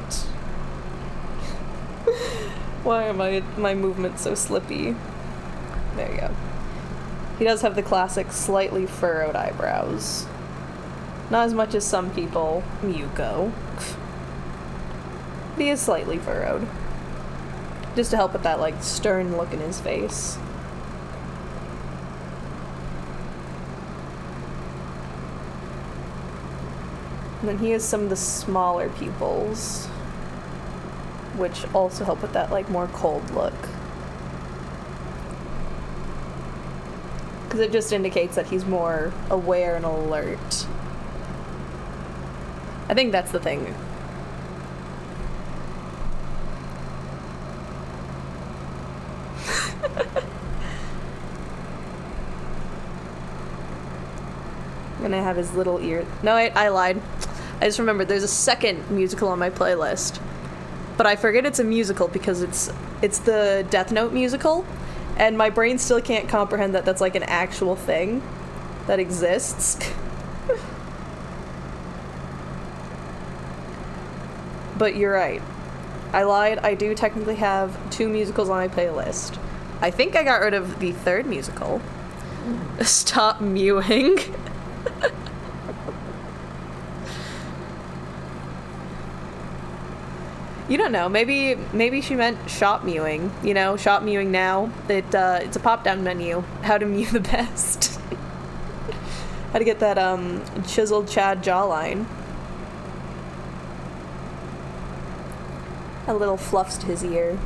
Why am my movement so slippy? There you go. He does have the classic slightly furrowed eyebrows. Not as much as some people. Muko. He is slightly furrowed. Just to help with that, like, stern look in his face. And then he has some of the smaller pupils, which also help with that, like, more cold look. Because it just indicates that he's more aware and alert. I think that's the thing. I'm gonna have his little ear. No, I lied. I just remembered there's a second musical on my playlist. But I forget it's a musical because it's the Death Note musical, and my brain still can't comprehend that that's like an actual thing that exists. But you're right. I lied. I do technically have 2 musicals on my playlist. I think I got rid of the 3rd musical. Stop mewing. You don't know. Maybe she meant shop mewing. You know, shop mewing now. It's a pop-down menu. How to mew the best. How to get that chiseled Chad jawline. A little fluffs to his ear.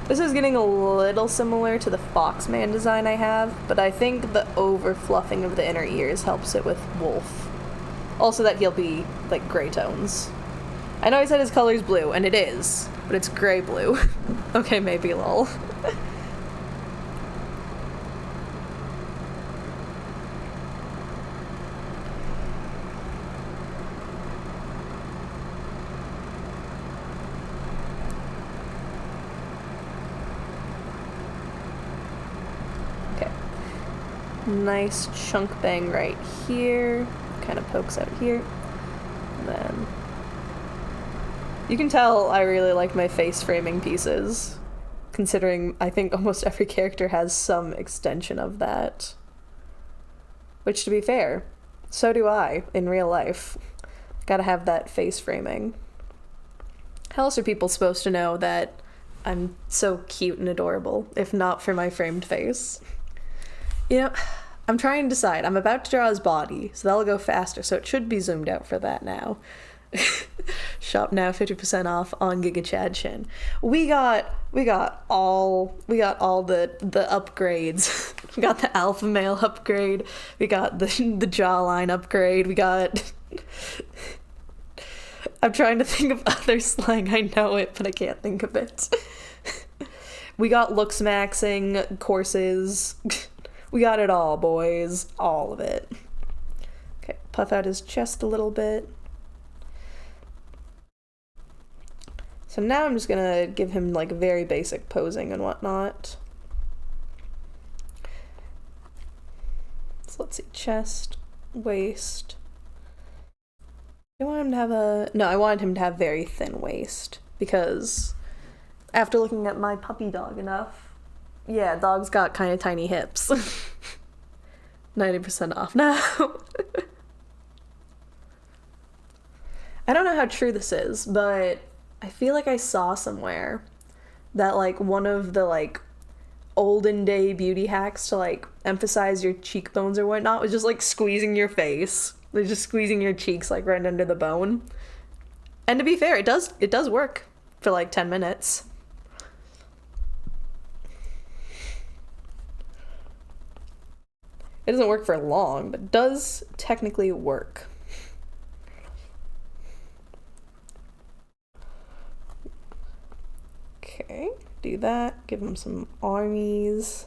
This is getting a little similar to the Foxman design I have, but I think the over-fluffing of the inner ears helps it with Wolf. Also that he'll be, like, gray tones. I know I said his color's blue, and it is, but it's gray blue. Okay, maybe lol. Okay. Nice chunk bang right here. Kind of pokes out here. And then you can tell I really like my face framing pieces, considering I think almost every character has some extension of that. Which, to be fair, so do I in real life. Gotta have that face framing. How else are people supposed to know that I'm so cute and adorable, if not for my framed face? You know, I'm trying to decide. I'm about to draw his body, so that'll go faster, so it should be zoomed out for that now. Shop now 50% off on Giga Chad Shin. We got all the upgrades. We got the alpha male upgrade. We got the jawline upgrade. We got I'm trying to think of other slang. I know it, but I can't think of it. We got looks maxing courses. We got it all, boys. All of it. Okay, puff out his chest a little bit. So now I'm just gonna give him like very basic posing and whatnot. So let's see, chest, waist. I want him to have I wanted him to have very thin waist because after looking at my puppy dog enough, yeah, dog's got kind of tiny hips. 90% off now. I don't know how true this is, but I feel like I saw somewhere that like one of the like olden day beauty hacks to like emphasize your cheekbones or whatnot was just like squeezing your face. Like just squeezing your cheeks like right under the bone. And to be fair, it does work for like 10 minutes. It doesn't work for long, but does technically work. Okay, do that. Give him some armies.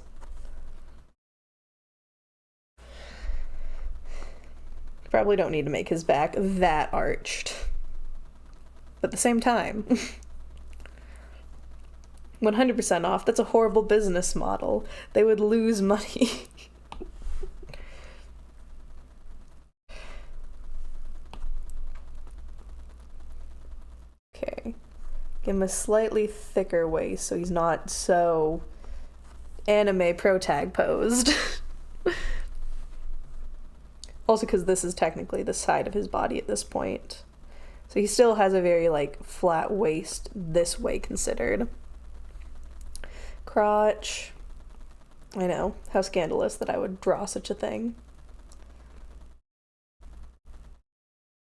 Probably don't need to make his back that arched. But at the same time, 100% off. That's a horrible business model. They would lose money. Okay. Give him a slightly thicker waist so he's not so anime protag posed. Also because this is technically the side of his body at this point. So he still has a very, like, flat waist this way considered. Crotch. I know, how scandalous that I would draw such a thing.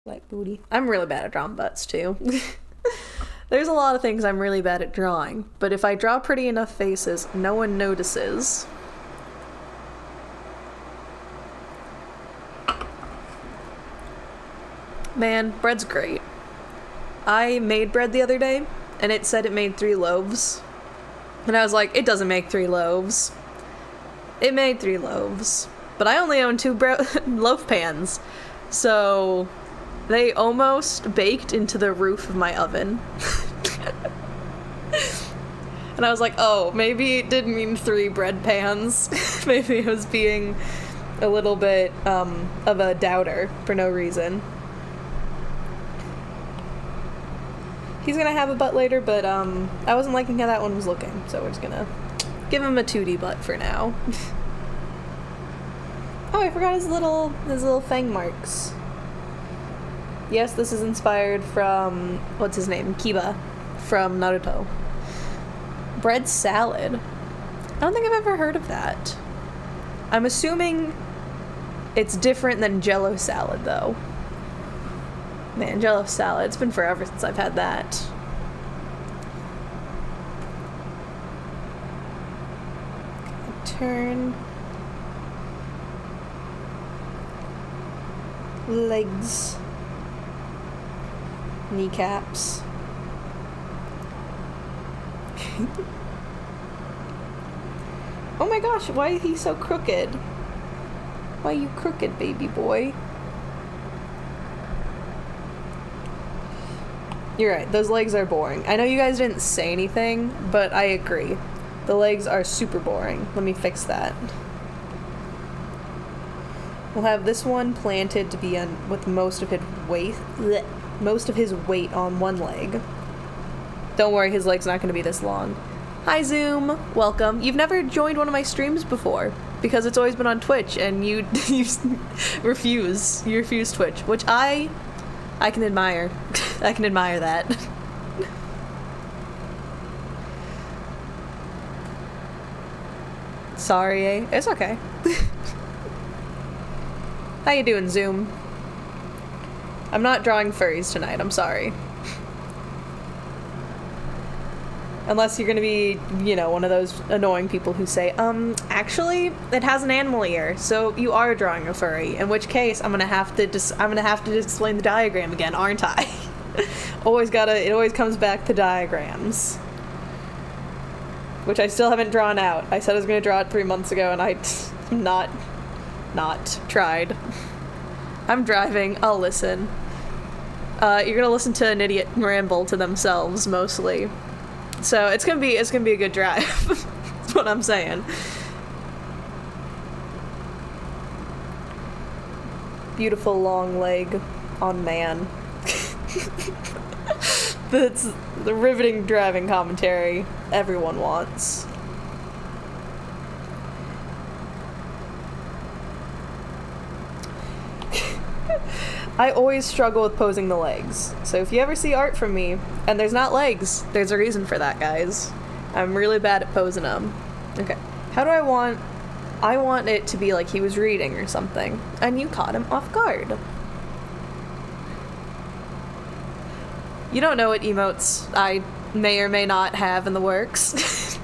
Like booty. I'm really bad at drawing butts, too. There's a lot of things I'm really bad at drawing, but if I draw pretty enough faces, no one notices. Man, bread's great. I made bread the other day, and it said it made 3 loaves. And I was like, it doesn't make 3 loaves. It made 3 loaves. But I only own 2 loaf pans. So they almost baked into the roof of my oven. And I was like, oh, maybe it didn't mean 3 bread pans. Maybe it was being a little bit of a doubter for no reason. He's gonna have a butt later, but I wasn't liking how that one was looking, so we're just gonna give him a 2D butt for now. Oh, I forgot his little fang marks. Yes, this is inspired from, what's his name? Kiba from Naruto. Bread salad. I don't think I've ever heard of that. I'm assuming it's different than Jello salad, though. Man, Jello salad. It's been forever since I've had that. Turn. Legs. Kneecaps. Oh my gosh, why is he so crooked? Why are you crooked, baby boy? You're right, those legs are boring. I know you guys didn't say anything, but I agree. The legs are super boring. Let me fix that. We'll have this one planted to be on with most of his weight on one leg. Don't worry, his leg's not going to be this long. Hi Zoom, welcome. You've never joined one of my streams before because it's always been on Twitch and you refuse. You refuse Twitch, which I can admire. I can admire that. Sorry, eh? It's okay. How you doing, Zoom? I'm not drawing furries tonight, I'm sorry. Unless you're gonna be, you know, one of those annoying people who say, actually, it has an animal ear, so you are drawing a furry. In which case, I'm gonna have to explain the diagram again, aren't I? It always comes back to diagrams. Which I still haven't drawn out. I said I was gonna draw it 3 months ago, and I not tried. I'm driving, I'll listen. You're gonna listen to an idiot ramble to themselves, mostly. So it's gonna be a good drive. That's what I'm saying. Beautiful long leg on man. That's the riveting driving commentary everyone wants. I always struggle with posing the legs. So if you ever see art from me, and there's not legs, there's a reason for that, guys. I'm really bad at posing them. Okay. How do I want... I want it to be like he was reading or something. And you caught him off guard. You don't know what emotes I may or may not have in the works.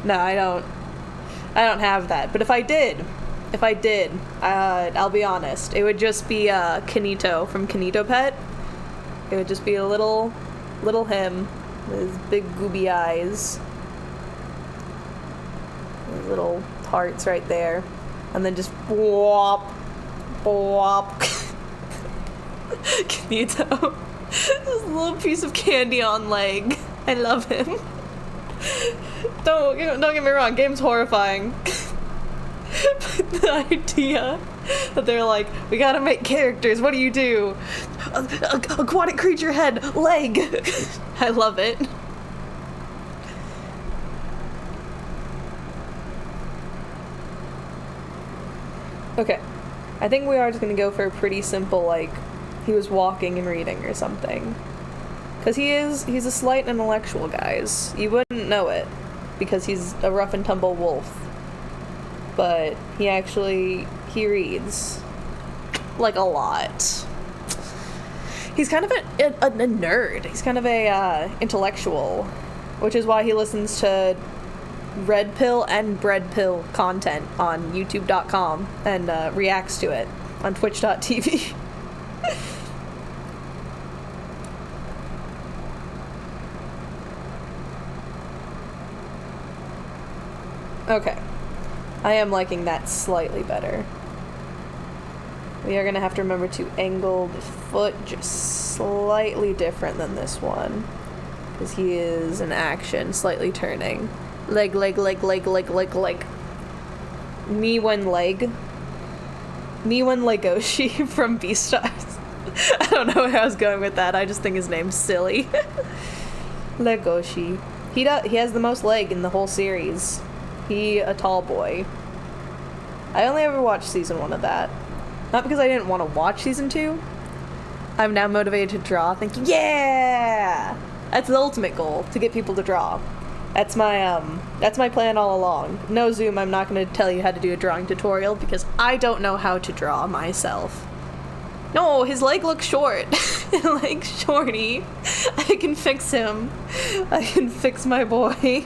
No, I don't have that. But if I did, I'll be honest, it would just be Kanito from Kanito Pet. It would just be a little him with his big gooby eyes. His little hearts right there. And then just whop, whop. Kanito. This little piece of candy on leg. I love him. Don't get me wrong, game's horrifying. But the idea that they're like, we gotta make characters, what do you do? Aquatic creature head, leg. I love it. Okay, I think we are just gonna go for a pretty simple, like, he was walking and reading or something. Because he's a slight intellectual, guys. You wouldn't know it, because he's a rough and tumble wolf. But he reads. Like, a lot. He's kind of a nerd. He's kind of a intellectual, which is why he listens to Red Pill and Bread Pill content on YouTube.com and reacts to it on Twitch.tv. Okay. I am liking that slightly better. We are going to have to remember to angle the foot just slightly different than this one. Because he is in action, slightly turning. Leg, leg, leg, leg, leg, leg, leg. Me one leg. Me one Legoshi from Beastars. I don't know where I was going with that. I just think his name's silly. Legoshi. He has the most leg in the whole series. He a tall boy. I only ever watched season 1 of that. Not because I didn't want to watch season 2. I'm now motivated to draw, thinking, yeah! That's the ultimate goal, to get people to draw. That's my plan all along. No, Zoom, I'm not going to tell you how to do a drawing tutorial because I don't know how to draw myself. No, his leg looks short. His leg's shorty. I can fix him. I can fix my boy.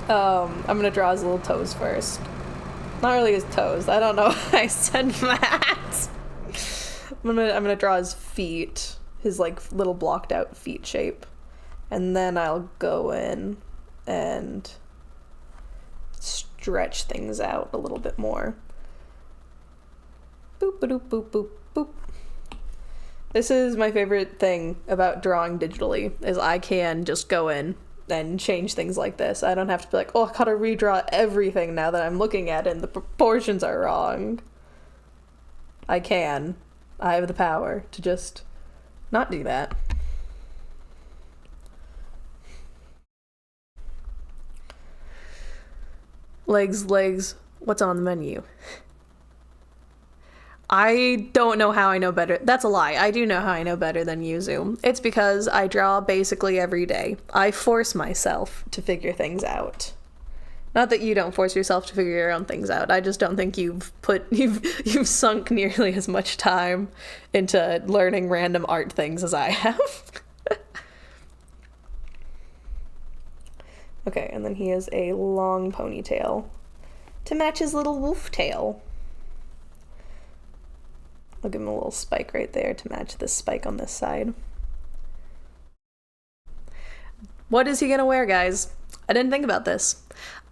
I'm gonna draw his little toes first. Not really his toes. I don't know why I said that. I'm gonna draw his feet. His, like, little blocked out feet shape. And then I'll go in and stretch things out a little bit more. Boop, ba-doop, boop, boop, boop. This is my favorite thing about drawing digitally, is I can just go in and change things like this. I don't have to be like, oh, I gotta redraw everything now that I'm looking at it and the proportions are wrong. I can. I have the power to just not do that. Legs, legs, what's on the menu? I don't know how I know better. That's a lie. I do know how I know better than you, Zoom. It's because I draw basically every day. I force myself to figure things out. Not that you don't force yourself to figure your own things out. I just don't think you've sunk nearly as much time into learning random art things as I have. Okay, and then he has a long ponytail to match his little wolf tail. I'll give him a little spike right there to match this spike on this side. What is he gonna wear, guys? I didn't think about this.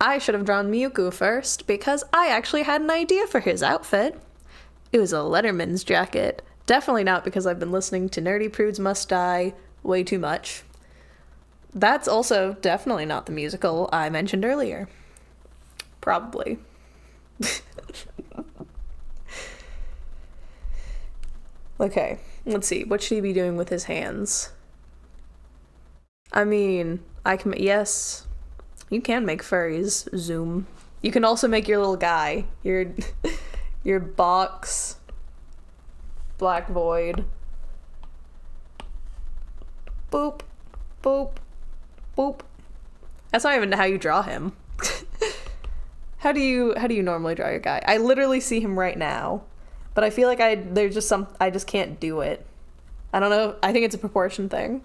I should have drawn Miyuku first because I actually had an idea for his outfit. It was a Letterman's jacket. Definitely not because I've been listening to Nerdy Prudes Must Die way too much. That's also definitely not the musical I mentioned earlier. Probably. Okay, let's see. What should he be doing with his hands? I mean, yes, you can make furries, Zoom. You can also make your little guy, your box, Black Void. Boop, boop, Boop. That's not even how you draw him. How do you normally draw your guy? I literally see him right now, but I feel like I just can't do it. I don't know. I think it's a proportion thing.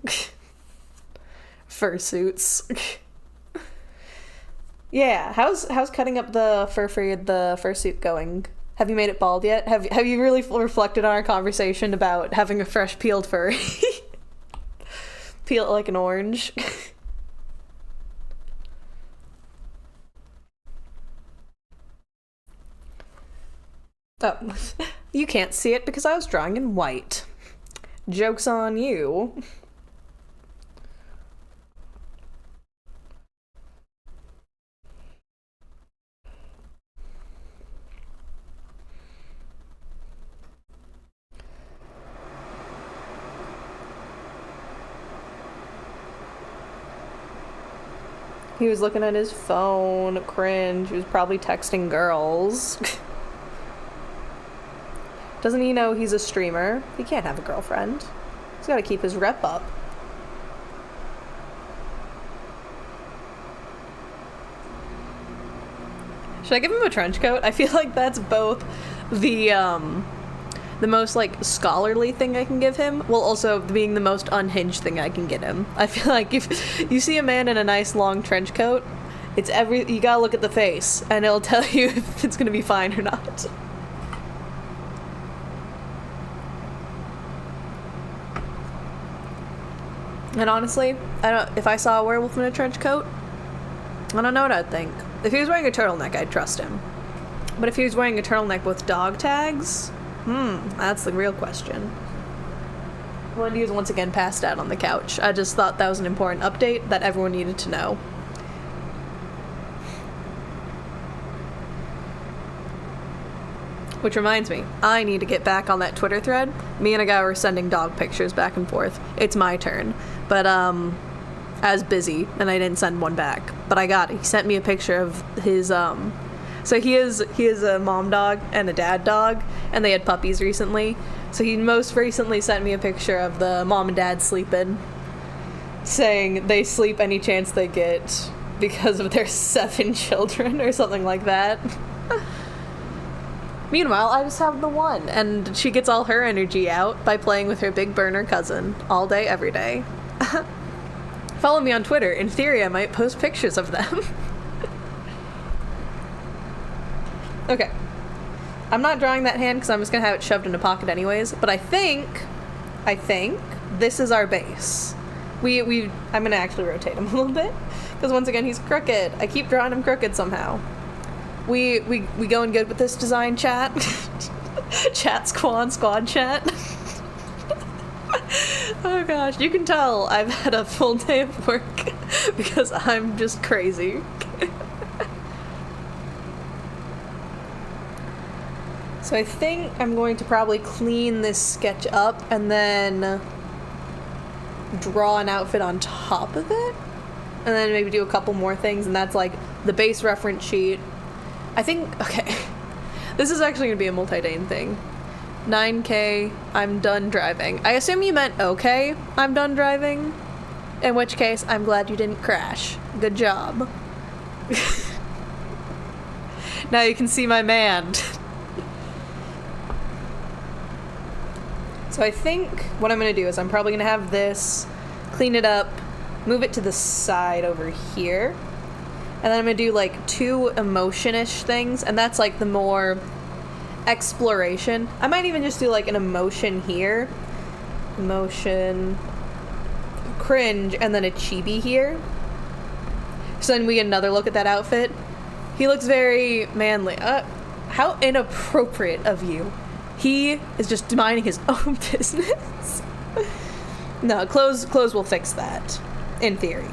Fursuits. Yeah, how's cutting up the fur for the fursuit going? Have you made it bald yet? Have you really reflected on our conversation about having a fresh peeled furry? Peel it like an orange. Oh, you can't see it because I was drawing in white. Joke's on you. He was looking at his phone, cringe. He was probably texting girls. Doesn't he know he's a streamer? He can't have a girlfriend. He's gotta keep his rep up. Should I give him a trench coat? I feel like that's both the most like scholarly thing I can give him, while also being the most unhinged thing I can get him. I feel like if you see a man in a nice long trench coat, you gotta look at the face and it'll tell you if it's gonna be fine or not. And honestly, if I saw a werewolf in a trench coat, I don't know what I'd think. If he was wearing a turtleneck, I'd trust him. But if he was wearing a turtleneck with dog tags, that's the real question. Wendy is once again passed out on the couch. I just thought that was an important update that everyone needed to know. Which reminds me, I need to get back on that Twitter thread. Me and a guy were sending dog pictures back and forth. It's my turn. But, I was busy, and I didn't send one back. But I got it. He sent me a picture of his, So he is a mom dog and a dad dog, and they had puppies recently. So he most recently sent me a picture of the mom and dad sleeping, saying they sleep any chance they get because of their 7 children or something like that. Meanwhile, I just have the one, and she gets all her energy out by playing with her big burner cousin all day, every day. Follow me on Twitter. In theory, I might post pictures of them. Okay. I'm not drawing that hand because I'm just going to have it shoved in a pocket anyways, but I think this is our base. I'm going to actually rotate him a little bit, because once again, he's crooked. I keep drawing him crooked somehow. We going good with this design, chat? Chat squad chat? Oh gosh, you can tell I've had a full day of work because I'm just crazy. So I think I'm going to probably clean this sketch up and then draw an outfit on top of it, and then maybe do a couple more things, and that's like the base reference sheet. I think, okay, this is actually going to be a multi-day thing. 9K, I'm done driving. I assume you meant okay, I'm done driving. In which case, I'm glad you didn't crash. Good job. Now you can see my man. So I think what I'm going to do is I'm probably going to have this, clean it up, move it to the side over here. And then I'm going to do like 2 emotion-ish things, and that's like the more exploration. I might even just do like an emotion here. Emotion, cringe, and then a chibi here. So then we get another look at that outfit. He looks very manly. How inappropriate of you. He is just minding his own business. No, clothes will fix that, in theory.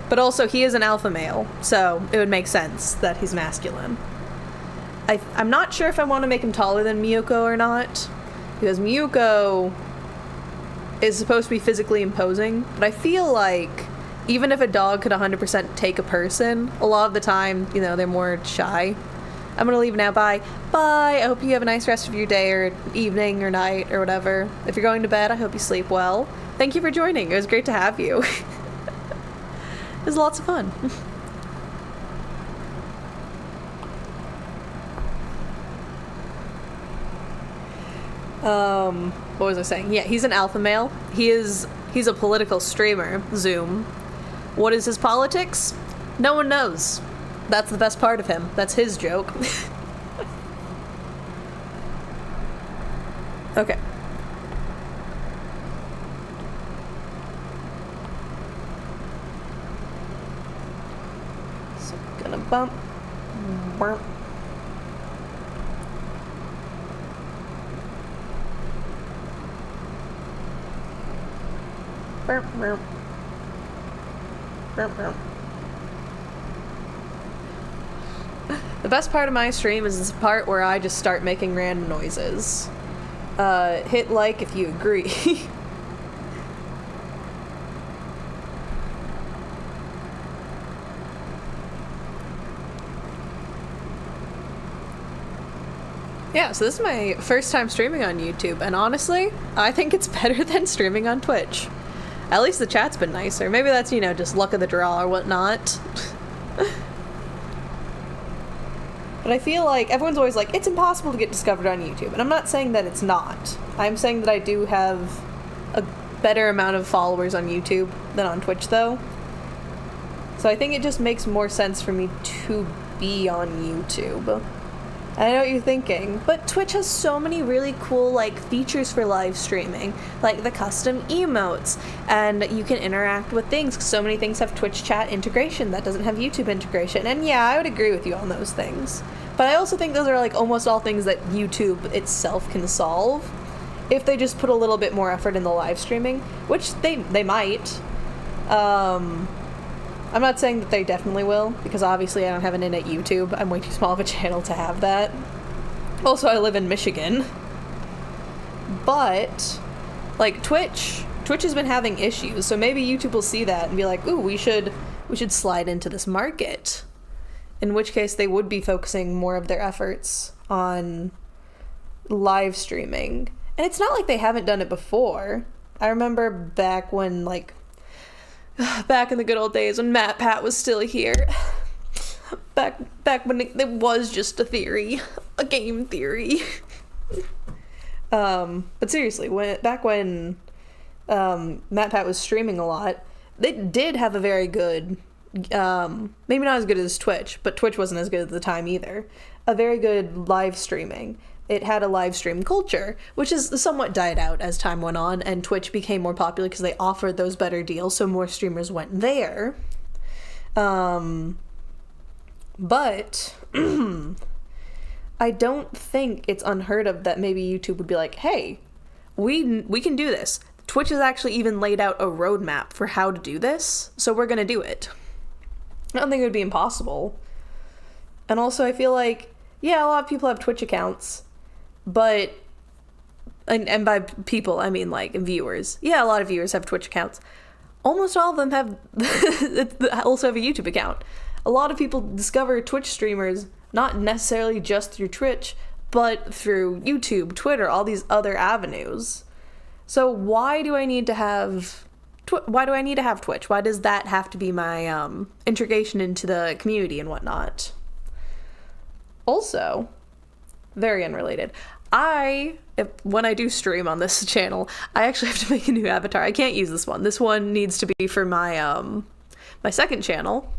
But also, he is an alpha male, so it would make sense that he's masculine. I'm not sure if I want to make him taller than Miyuko or not, because Miyuko is supposed to be physically imposing, but I feel like even if a dog could 100% take a person, a lot of the time, they're more shy. I'm gonna leave now. Bye. Bye. I hope you have a nice rest of your day or evening or night or whatever. If you're going to bed, I hope you sleep well. Thank you for joining. It was great to have you. It was lots of fun. What was I saying? Yeah, he's an alpha male. He's a political streamer, Zoom. What is his politics? No one knows. That's the best part of him. That's his joke. Okay. So gonna bump. Bump. Burp, burp. Burp, burp. The best part of my stream is this part where I just start making random noises. Hit like if you agree. Yeah, so this is my first time streaming on YouTube, and honestly, I think it's better than streaming on Twitch. At least the chat's been nicer. Maybe that's, you know, just luck of the draw or whatnot. But I feel like everyone's always like, it's impossible to get discovered on YouTube. And I'm not saying that it's not. I'm saying that I do have a better amount of followers on YouTube than on Twitch, though. So I think it just makes more sense for me to be on YouTube. I know what you're thinking, but Twitch has so many really cool, like, features for live streaming, like the custom emotes, and you can interact with things. So many things have Twitch chat integration that doesn't have YouTube integration, and yeah, I would agree with you on those things. But I also think those are, like, almost all things that YouTube itself can solve if they just put a little bit more effort in the live streaming, which they might. I'm not saying that they definitely will, because obviously I don't have an in at YouTube. I'm way too small of a channel to have that. Also, I live in Michigan. But, like, Twitch has been having issues, so maybe YouTube will see that and be like, ooh, we should slide into this market. In which case, they would be focusing more of their efforts on live streaming. And it's not like they haven't done it before. I remember back when, like, back in the good old days when MatPat was still here. Back when it was just a theory. A game theory. But seriously, back when MatPat was streaming a lot, they did have a very good, maybe not as good as Twitch, but Twitch wasn't as good at the time either, a very good live streaming. It had a live stream culture, which is somewhat died out as time went on, and Twitch became more popular because they offered those better deals, so more streamers went there. But I don't think it's unheard of that maybe YouTube would be like, hey, we can do this. Twitch has actually even laid out a roadmap for how to do this, so we're gonna do it. I don't think it would be impossible. And also, I feel like, yeah, a lot of people have Twitch accounts, but, and by people, I mean, like, viewers. Yeah, a lot of viewers have Twitch accounts. Almost all of them have also have a YouTube account. A lot of people discover Twitch streamers not necessarily just through Twitch, but through YouTube, Twitter, all these other avenues. So why do I need to have Twitch? Why does that have to be my integration into the community and whatnot? Also, very unrelated, when I do stream on this channel, I actually have to make a new avatar. I can't use this one. This one needs to be for my my second channel,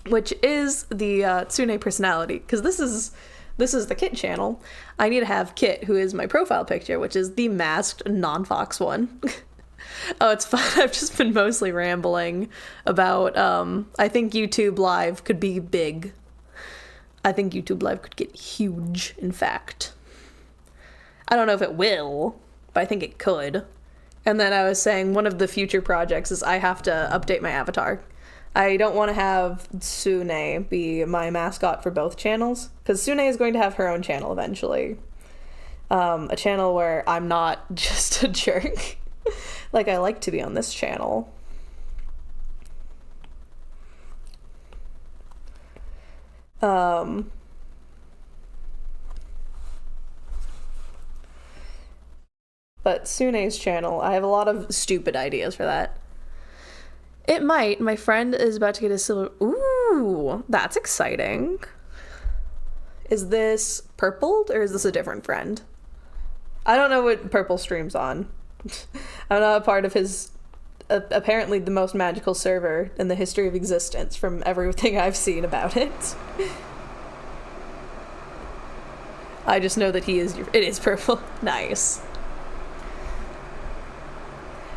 which is the Tsune personality, because this is the Kit channel. I need to have Kit, who is my profile picture, which is the masked non-Fox one. Oh, it's fun. I've just been mostly rambling about, I think YouTube Live could be big. I think YouTube Live could get huge, in fact. I don't know if it will, but I think it could. And then I was saying one of the future projects is I have to update my avatar. I don't want to have Tsune be my mascot for both channels, because Tsune is going to have her own channel eventually. A channel where I'm not just a jerk, like I like to be on this channel. But but Sune's channel, I have a lot of stupid ideas for that. It might. My friend is about to get a silver... Ooh, that's exciting. Is this Purpled, or is this a different friend? I don't know what Purple streams on. I'm not a part of his... apparently the most magical server in the history of existence from everything I've seen about it. I just know that it is Purple. Nice.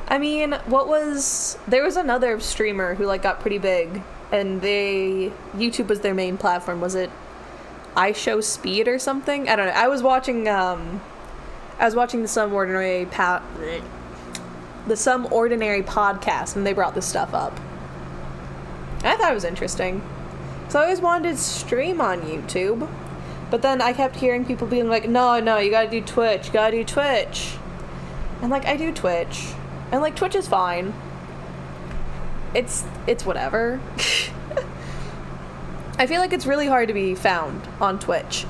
I mean, there was another streamer who, like, got pretty big, and YouTube was their main platform. Was it iShow Speed or something? I don't know. I was watching the Some Ordinary podcast, and they brought this stuff up. I thought it was interesting. So I always wanted to stream on YouTube, but then I kept hearing people being like, no, you gotta do Twitch, And, like, I do Twitch. And, like, Twitch is fine. It's whatever. I feel like it's really hard to be found on Twitch.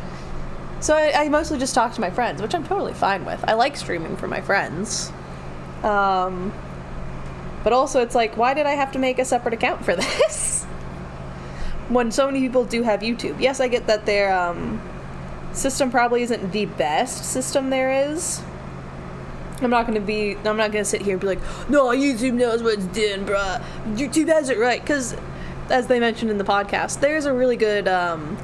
So I mostly just talk to my friends, which I'm totally fine with. I like streaming for my friends. But also it's like, why did I have to make a separate account for this? When so many people do have YouTube. Yes, I get that their system probably isn't the best system there is. I'm not gonna sit here and be like, no, YouTube knows what it's doing, bruh. YouTube has it right. Because, as they mentioned in the podcast, there's a really good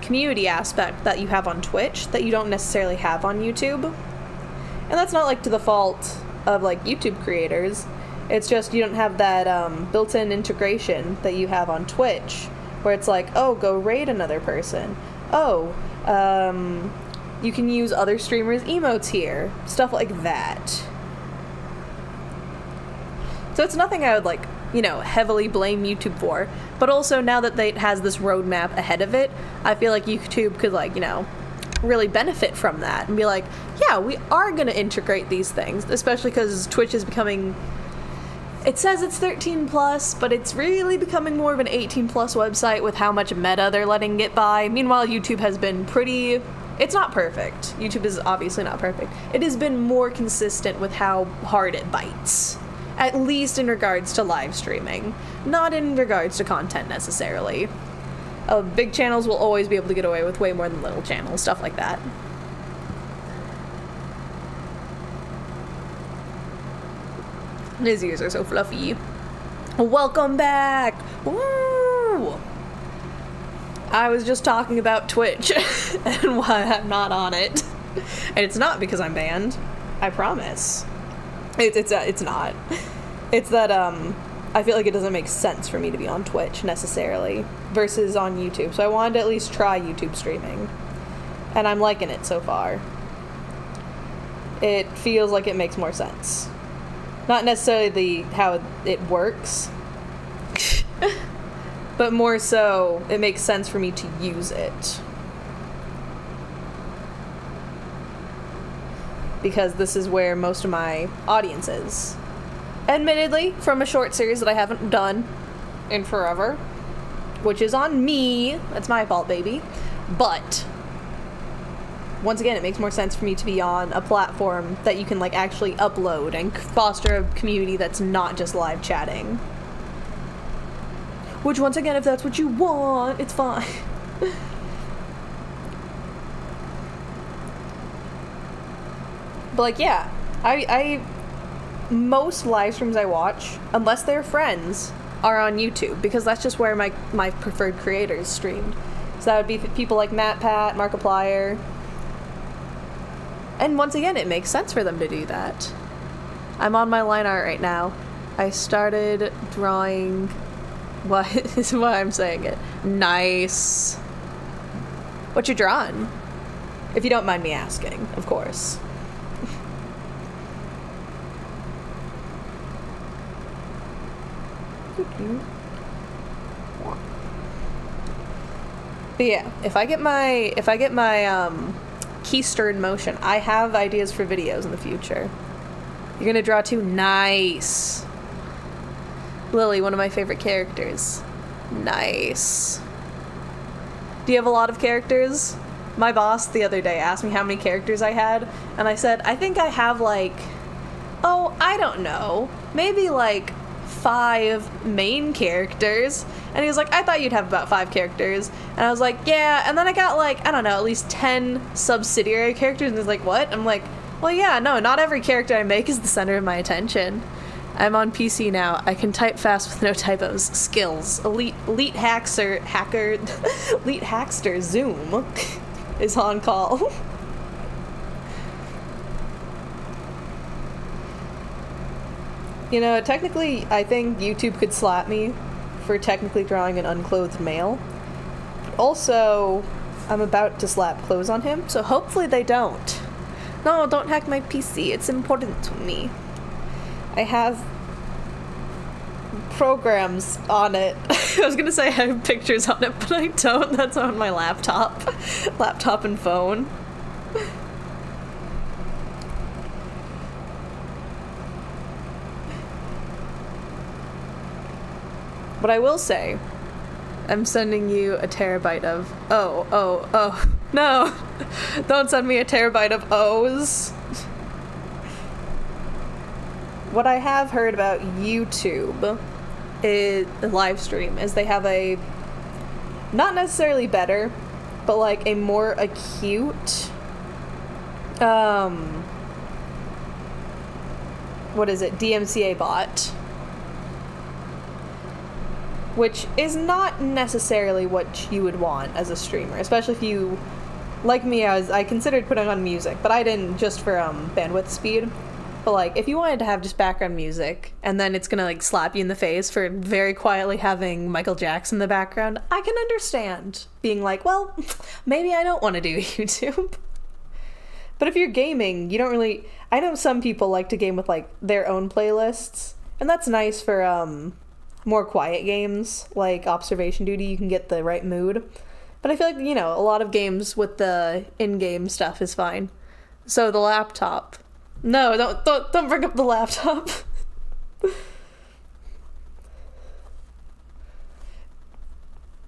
community aspect that you have on Twitch that you don't necessarily have on YouTube. And that's not, like, to the fault of, like, YouTube creators. It's just you don't have that built-in integration that you have on Twitch, where it's like, oh, go raid another person. Oh, you can use other streamers' emotes here. Stuff like that. So it's nothing I would, like, heavily blame YouTube for. But also, now that it has this roadmap ahead of it, I feel like YouTube could, like, really benefit from that. And be like, yeah, we are going to integrate these things. Especially because Twitch is becoming... It says it's 13 plus, but it's really becoming more of an 18 plus website with how much meta they're letting get by. Meanwhile, YouTube has been pretty... It's not perfect. YouTube is obviously not perfect. It has been more consistent with how hard it bites. At least in regards to live streaming. Not in regards to content, necessarily. Big channels will always be able to get away with way more than little channels, stuff like that. His ears are so fluffy. Welcome back! Woo! I was just talking about Twitch and why I'm not on it. And it's not because I'm banned. I promise. It's not. It's that, I feel like it doesn't make sense for me to be on Twitch, necessarily, versus on YouTube. So I wanted to at least try YouTube streaming. And I'm liking it so far. It feels like it makes more sense. Not necessarily how it works, but more so, it makes sense for me to use it. Because this is where most of my audience is. Admittedly, from a short series that I haven't done in forever, which is on me. That's my fault, baby. But once again, it makes more sense for me to be on a platform that you can, like, actually upload and foster a community that's not just live chatting. Which, once again, if that's what you want, it's fine. But, like, yeah, I most live streams I watch, unless they're friends, are on YouTube, because that's just where my preferred creators streamed. So that would be people like MatPat, Markiplier. And once again, it makes sense for them to do that. I'm on my line art right now. I started drawing... What is why I'm saying it. Nice. What you drawing? If you don't mind me asking, of course. But yeah, if I get my keister in motion, I have ideas for videos in the future. You're gonna draw too? Nice. Lily, one of my favorite characters. Nice. Do you have a lot of characters? My boss the other day asked me how many characters I had, and I said, I think I have like oh, I don't know, maybe like 5 main characters. And he was like, I thought you'd have about 5 characters. And I was like, yeah. And then I got like, I don't know, at least 10 subsidiary characters. And he's like, what? I'm like, well, yeah, no, not every character I make is the center of my attention. I'm on PC now. I can type fast with no typos. Skills. Elite hackster Zoom is on call. You know, technically, I think YouTube could slap me for technically drawing an unclothed male. Also, I'm about to slap clothes on him, so hopefully they don't. No, don't hack my PC. It's important to me. I have programs on it. I was gonna say I have pictures on it, but I don't. That's on my laptop. Laptop and phone. But I will say, I'm sending you a terabyte of... Oh. No! Don't send me a terabyte of O's. What I have heard about YouTube is the live stream is they have a... not necessarily better, but like a more acute... what is it? DMCA bot. Which is not necessarily what you would want as a streamer, especially if you, like me, I considered putting on music, but I didn't, just for bandwidth speed. But like, if you wanted to have just background music, and then it's gonna like slap you in the face for very quietly having Michael Jackson in the background, I can understand being like, well, maybe I don't want to do YouTube. But if you're gaming, you don't really... I know some people like to game with like their own playlists, and that's nice for more quiet games like Observation Duty. You can get the right mood. But I feel like, you know, a lot of games with the in-game stuff is fine. So the laptop. No, don't bring up the laptop.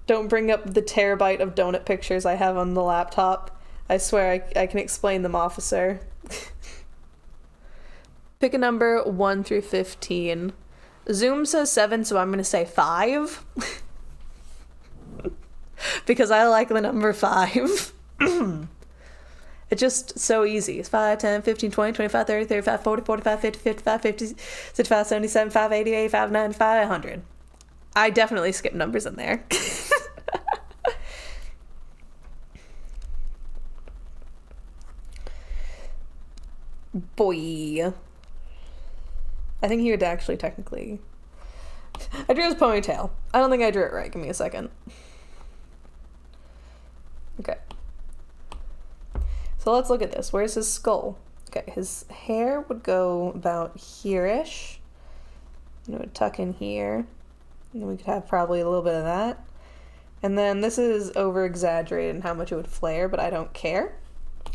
Don't bring up the terabyte of donut pictures I have on the laptop. I swear I can explain them, officer. Pick a number 1 through 15. Zoom says 7, so I'm going to say 5. Because I like the number 5. It's just so easy. It's 5, 10, 15, 20, 25, 30, 35, 40, 45, 50, 55, 50, 65, 77, 5, 80, 85, 95, 100. I definitely skip numbers in there. Boy. I think he would actually technically... I drew his ponytail. I don't think I drew it right. Give me a second. Okay. So let's look at this. Where's his skull? Okay, his hair would go about here-ish. It would tuck in here. And we could have probably a little bit of that. And then this is over-exaggerated in how much it would flare, but I don't care.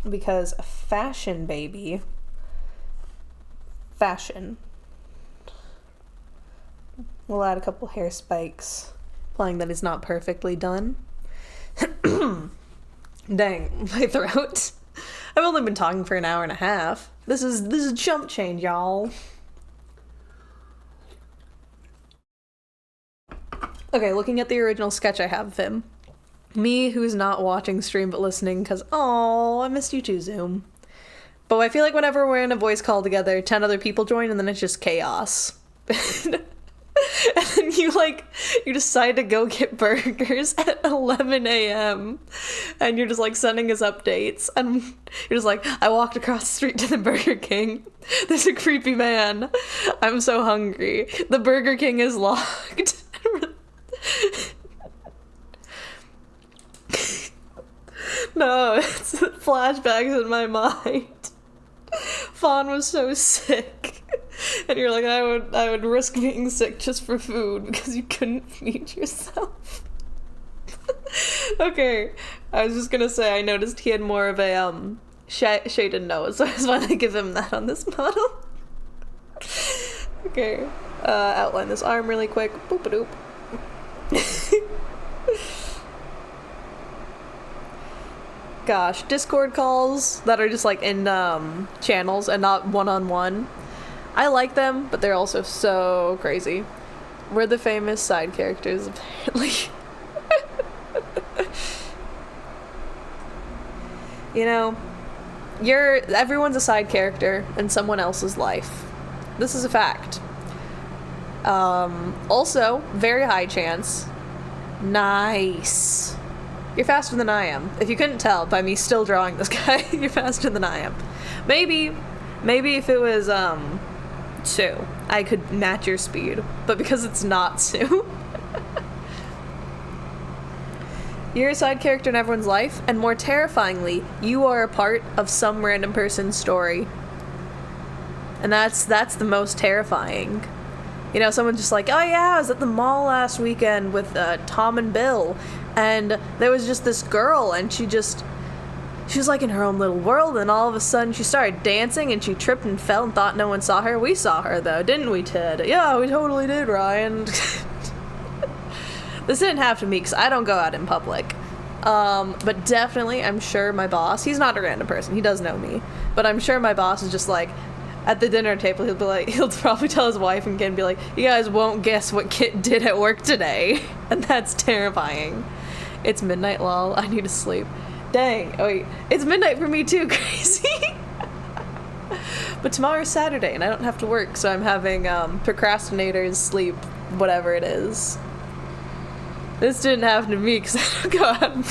Because fashion, baby. Fashion. We'll add a couple hair spikes, implying that it's not perfectly done. Dang, my throat. I've only been talking for an hour and a half. This is jump change, y'all. Okay, looking at the original sketch I have of him. Me, who's not watching stream but listening, because, oh, I missed you too, Zoom. But I feel like whenever we're in a voice call together, 10 other people join, and then it's just chaos. And then you decide to go get burgers at 11 a.m. And you're just like sending us updates. And you're just like, I walked across the street to the Burger King. There's a creepy man. I'm so hungry. The Burger King is locked. No, it's flashbacks in my mind. Fawn was so sick. And you're like, I would risk being sick just for food because you couldn't feed yourself. Okay, I was just gonna say I noticed he had more of a shaded nose, so I just want to give him that on this model. Okay, outline this arm really quick. Boop-a-doop. Gosh, Discord calls that are just like in channels and not one-on-one. I like them, but they're also so crazy. We're the famous side characters, apparently. You know, everyone's a side character in someone else's life. This is a fact. Also, very high chance. Nice. You're faster than I am. If you couldn't tell by me still drawing this guy, you're faster than I am. Maybe if it was, 2, I could match your speed. But because it's not 2. You're a side character in everyone's life, and more terrifyingly, you are a part of some random person's story. And that's the most terrifying. You know, someone's just like, oh yeah, I was at the mall last weekend with Tom and Bill, and there was just this girl, and she was like in her own little world, and all of a sudden she started dancing, and she tripped and fell and thought no one saw her. We saw her though, didn't we, Ted? Yeah, we totally did, Ryan. This didn't happen to me because I don't go out in public. But definitely, I'm sure my boss, he's not a random person, he does know me, but I'm sure my boss is just like, at the dinner table, he'll probably tell his wife and Kit, be like, you guys won't guess what Kit did at work today. And that's terrifying. It's midnight, lol. I need to sleep. Dang. Oh, wait. It's midnight for me too, crazy. But tomorrow's Saturday and I don't have to work, so I'm having procrastinators sleep, whatever it is. This didn't happen to me because I don't go out.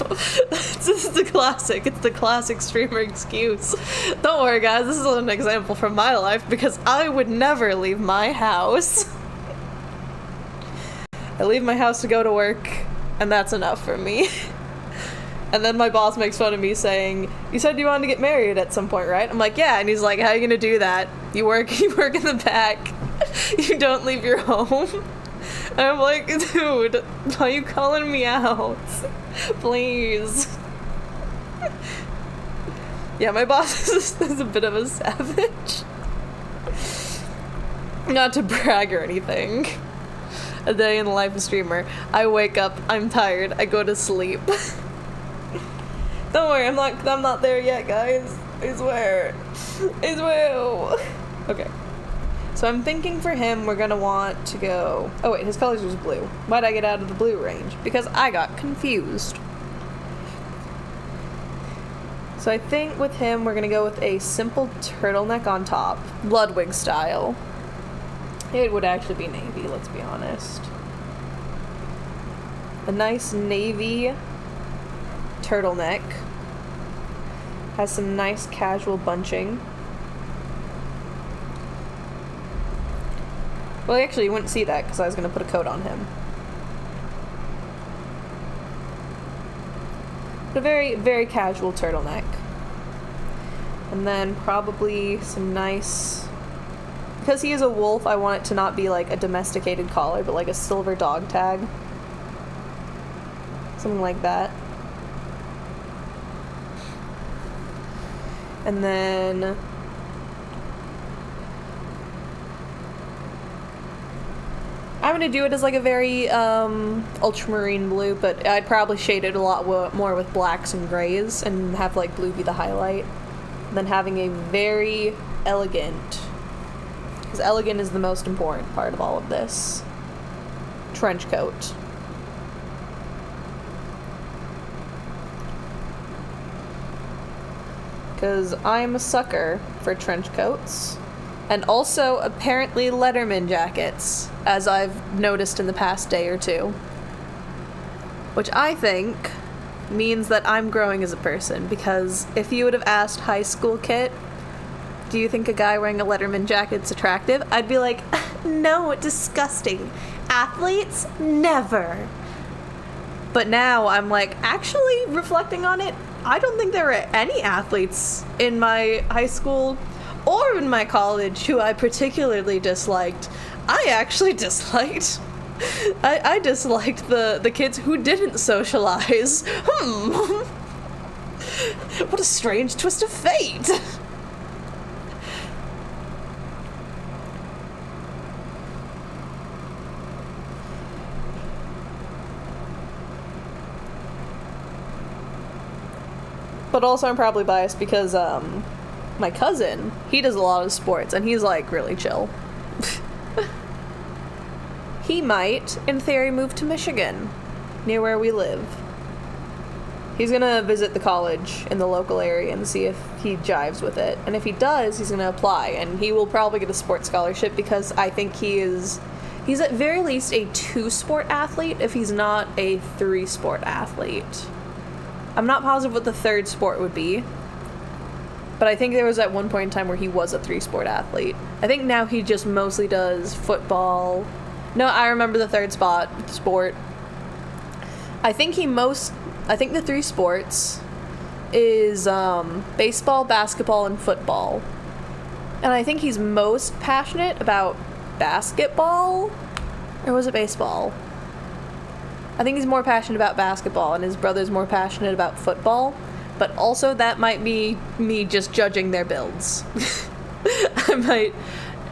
This is the classic. It's the classic streamer excuse. Don't worry, guys. This is an example from my life because I would never leave my house. I leave my house to go to work, and that's enough for me. And then my boss makes fun of me saying, you said you wanted to get married at some point, right? I'm like, yeah. And he's like, how are you going to do that? You work in the back. You don't leave your home. And I'm like, dude, why are you calling me out? Please. Yeah, my boss is a bit of a savage. Not to brag or anything. A day in the life of a streamer. I wake up, I'm tired, I go to sleep. Don't worry, I'm not there yet, guys. I swear. Okay. So I'm thinking for him, we're gonna want to go... Oh wait, his colors was blue. Why'd I get out of the blue range? Because I got confused. So I think with him, we're gonna go with a simple turtleneck on top. Ludwig style. It would actually be navy, let's be honest. A nice navy turtleneck. Has some nice casual bunching. Well, actually, you wouldn't see that because I was going to put a coat on him. But a very, very casual turtleneck. And then probably some nice... Because he is a wolf, I want it to not be like a domesticated collar, but like a silver dog tag. Something like that. And then... I'm going to do it as like a very ultramarine blue, but I'd probably shade it a lot more with blacks and grays and have like blue be the highlight. And then having a very elegant, because elegant is the most important part of all of this, trench coat. Because I'm a sucker for trench coats. And also, apparently, Letterman jackets, as I've noticed in the past day or two. Which I think means that I'm growing as a person, because if you would have asked high school Kit, do you think a guy wearing a Letterman jacket's attractive? I'd be like, no, disgusting. Athletes? Never. But now I'm like, actually, reflecting on it, I don't think there were any athletes in my high school or in my college who I particularly disliked. I actually disliked... I disliked the kids who didn't socialize. What a strange twist of fate. But also I'm probably biased because my cousin He does a lot of sports, and he's, like, really chill. He might, in theory, move to Michigan, near where we live. He's gonna visit the college in the local area and see if he jives with it. And if he does, he's gonna apply, and he will probably get a sports scholarship because I think he's at very least a 2-sport athlete if he's not a 3-sport athlete. I'm not positive what the 3rd sport would be, but I think there was at one point in time where he was a 3-sport athlete. I think now he just mostly does football. No, I remember the 3rd sport. I think the 3 sports is baseball, basketball, and football. And I think he's most passionate about basketball? Or was it baseball? I think he's more passionate about basketball, and his brother's more passionate about football. But also that might be me just judging their builds.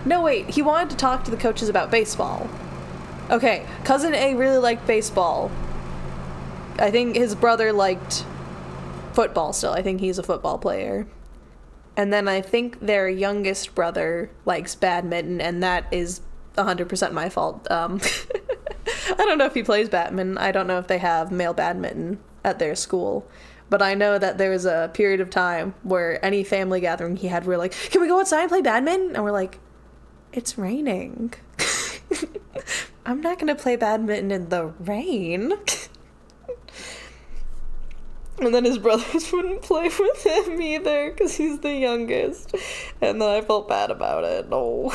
No, wait, he wanted to talk to the coaches about baseball. Okay, Cousin A really liked baseball. I think his brother liked football still. I think he's a football player. And then I think their youngest brother likes badminton, and that is 100% my fault. I don't know if he plays badminton. I don't know if they have male badminton at their school. But I know that there was a period of time where any family gathering he had, we were like, can we go outside and play badminton? And we're like, it's raining. I'm not going to play badminton in the rain. And then his brothers wouldn't play with him either because he's the youngest. And then I felt bad about it. No.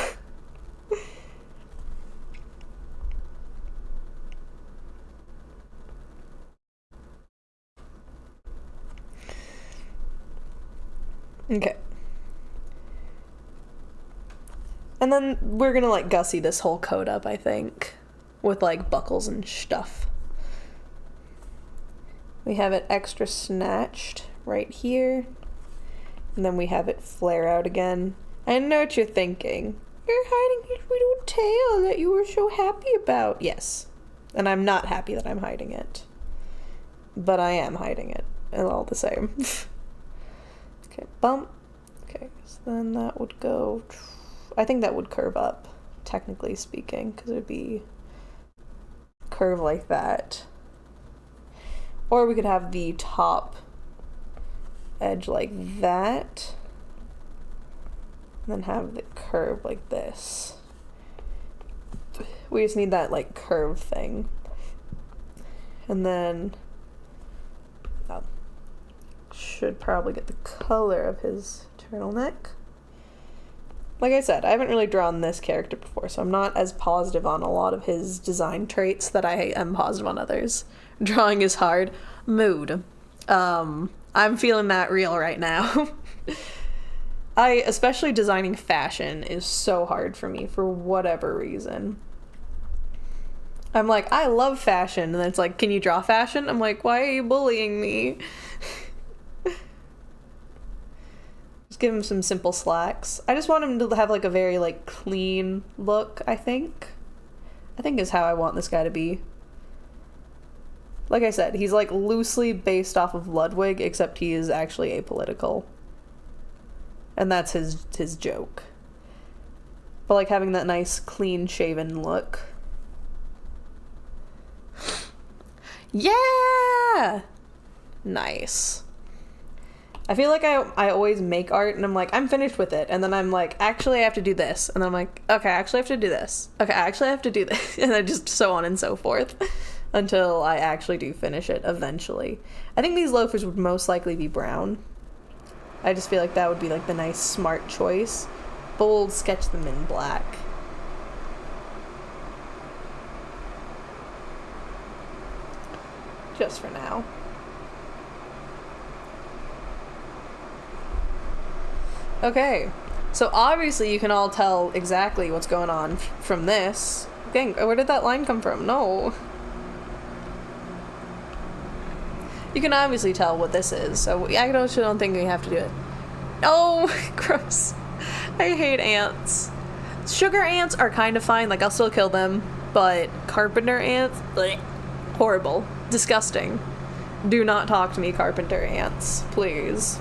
Okay. And then we're gonna, like, gussy this whole coat up, I think. With, like, buckles and stuff. We have it extra snatched right here. And then we have it flare out again. I know what you're thinking. You're hiding your little tail that you were so happy about. Yes. And I'm not happy that I'm hiding it. But I am hiding it. All the same. Okay, bump. Okay, so then that would go... I think that would curve up, technically speaking, because it would be curve like that. Or we could have the top edge like that, and then have the curve like this. We just need that, like, curve thing. And then should probably get the color of his turtleneck. Like I said, I haven't really drawn this character before, so I'm not as positive on a lot of his design traits that I am positive on others. Drawing is hard. Mood. I'm feeling that real right now. Especially designing fashion is so hard for me for whatever reason. I'm like, I love fashion, and then it's like, can you draw fashion? I'm like, why are you bullying me? Just give him some simple slacks. I just want him to have, like, a very, like, clean look, I think. I think is how I want this guy to be. Like I said, he's, like, loosely based off of Ludwig, except he is actually apolitical. And that's his joke. But, like, having that nice, clean-shaven look. Yeah! Nice. I feel like I always make art and I'm like, I'm finished with it. And then I'm like, actually I have to do this. And then I'm like, okay, I actually have to do this. Okay, I actually have to do this. And then just so on and so forth until I actually do finish it eventually. I think these loafers would most likely be brown. I just feel like that would be, like, the nice, smart choice. But we'll sketch them in black. Just for now. Okay, so obviously you can all tell exactly what's going on from this. Dang, where did that line come from? No. You can obviously tell what this is, so I don't think we have to do it. Oh, gross. I hate ants. Sugar ants are kind of fine, like, I'll still kill them, but carpenter ants? Blech. Horrible. Disgusting. Do not talk to me, carpenter ants, please.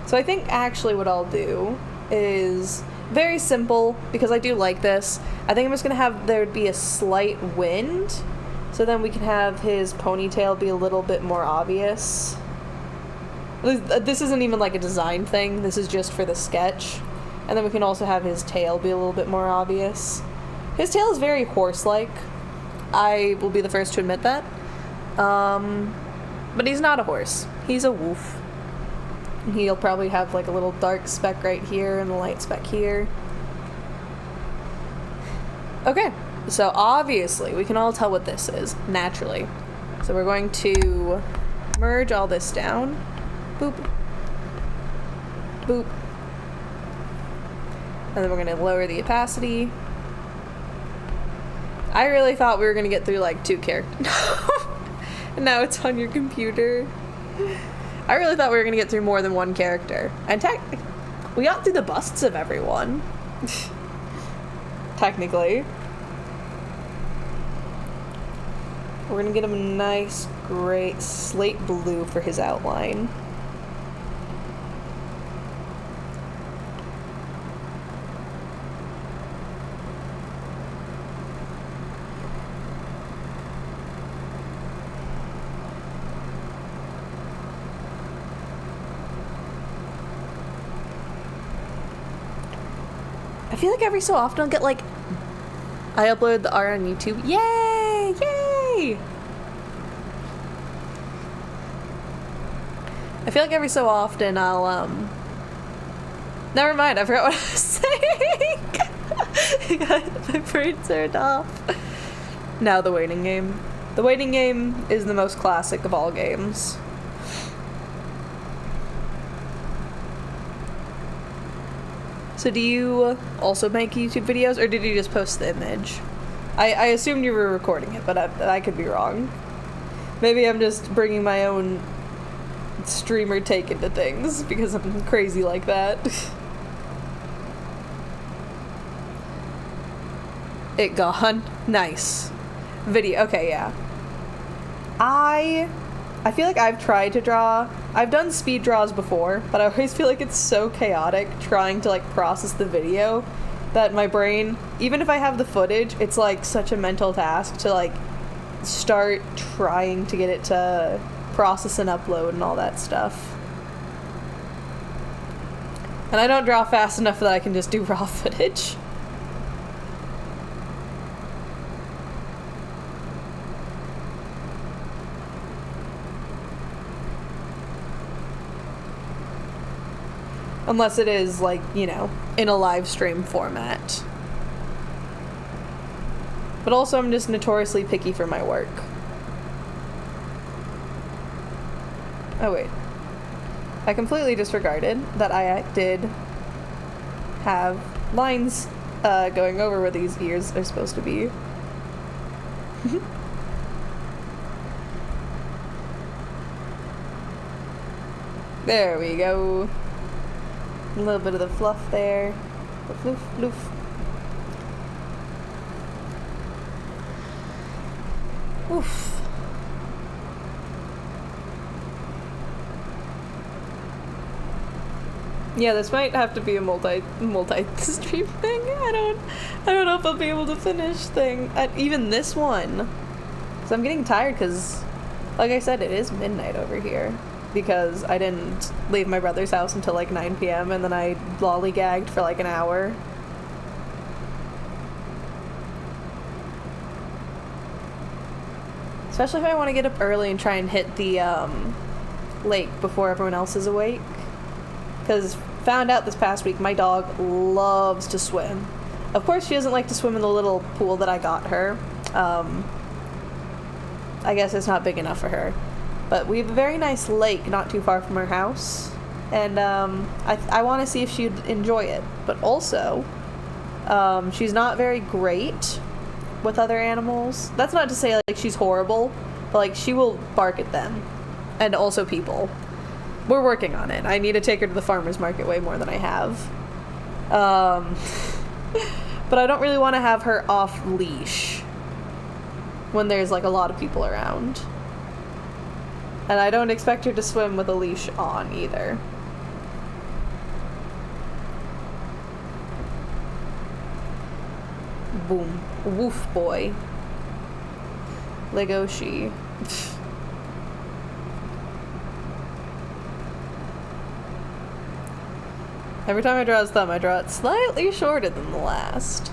So I think actually what I'll do is very simple because I do like this. I think I'm just going to have there be a slight wind, so then we can have his ponytail be a little bit more obvious. This isn't even like a design thing, this is just for the sketch. And then we can also have his tail be a little bit more obvious. His tail is very horse-like. I will be the first to admit that. But he's not a horse. He's a wolf. He'll probably have like a little dark speck right here and a light speck here. Okay, so obviously we can all tell what this is, naturally. So we're going to merge all this down. Boop. Boop. And then we're going to lower the opacity. I really thought we were going to get through like 2 characters. And now it's on your computer. I really thought we were going to get through more than 1 character. And we got through the busts of everyone. Technically. We're going to get him a nice, great slate blue for his outline. I feel like every so often I'll get like, I upload the art on YouTube. Yay! Yay! I feel like every so often I'll, never mind, I forgot what I was saying! My brain turned off. Now the waiting game. The waiting game is the most classic of all games. So do you also make YouTube videos, or did you just post the image? I assumed you were recording it, but I could be wrong. Maybe I'm just bringing my own streamer take into things, because I'm crazy like that. It gone. Nice. Video. Okay, yeah. I feel like I've tried to draw. I've done speed draws before, but I always feel like it's so chaotic trying to like process the video that my brain, even if I have the footage, it's like such a mental task to like start trying to get it to process and upload and all that stuff. And I don't draw fast enough that I can just do raw footage. Unless it is, like, you know, in a live stream format. But also, I'm just notoriously picky for my work. Oh, wait. I completely disregarded that I did have lines going over where these ears are supposed to be. There we go. A little bit of the fluff there. The floof, floof. Oof. Yeah, this might have to be a multi-stream thing. I don't know if I'll be able to finish thing. Even this one. Because I'm getting tired because, like I said, it is midnight over here. Because I didn't leave my brother's house until like 9 p.m. and then I lollygagged for like an hour. Especially if I want to get up early and try and hit the lake before everyone else is awake. Because found out this past week my dog loves to swim. Of course she doesn't like to swim in the little pool that I got her. I guess it's not big enough for her. But we have a very nice lake not too far from our house, and I want to see if she'd enjoy it. But also, she's not very great with other animals. That's not to say like she's horrible, but like she will bark at them, and also people. We're working on it. I need to take her to the farmer's market way more than I have. But I don't really want to have her off leash when there's like a lot of people around. And I don't expect her to swim with a leash on either. Boom. Woof boy. Legoshi. Every time I draw his thumb, I draw it slightly shorter than the last.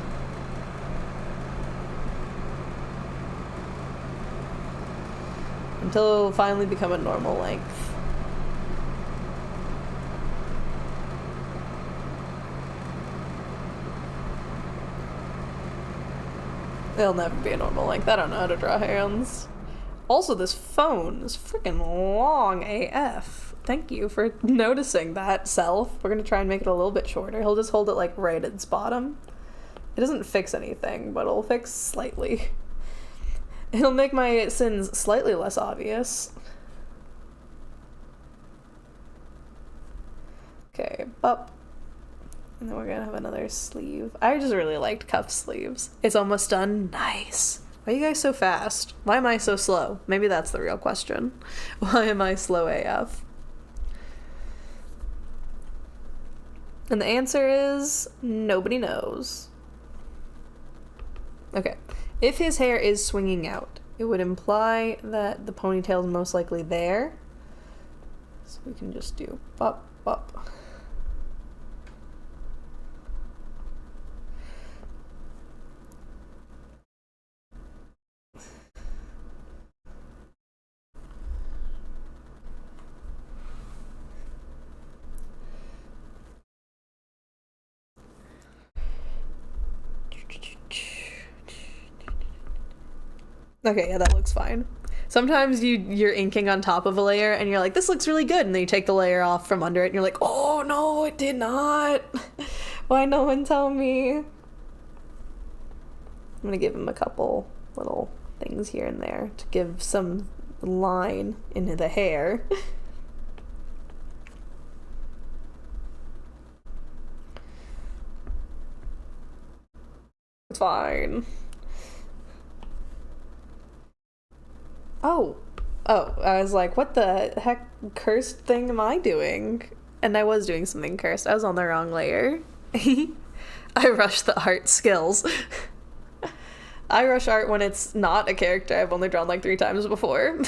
Until it'll finally become a normal length. It'll never be a normal length. I don't know how to draw hands. Also, this phone is freaking long AF. Thank you for noticing that, self. We're gonna try and make it a little bit shorter. He'll just hold it like right at its bottom. It doesn't fix anything, but it'll fix slightly. It'll make my sins slightly less obvious. Okay, up. And then we're gonna have another sleeve. I just really liked cuff sleeves. It's almost done. Nice. Why are you guys so fast? Why am I so slow? Maybe that's the real question. Why am I slow AF? And the answer is nobody knows. Okay. If his hair is swinging out, it would imply that the ponytail is most likely there. So we can just do bop, bop. Okay, yeah, that looks fine. Sometimes you're inking on top of a layer and you're like, this looks really good, and then you take the layer off from under it and you're like, oh no, it did not. Why no one tell me? I'm gonna give him a couple little things here and there to give some line into the hair. It's fine. Oh, I was like, what the heck cursed thing am I doing? And I was doing something cursed. I was on the wrong layer. I rush the art skills. I rush art when it's not a character I've only drawn like 3 times before.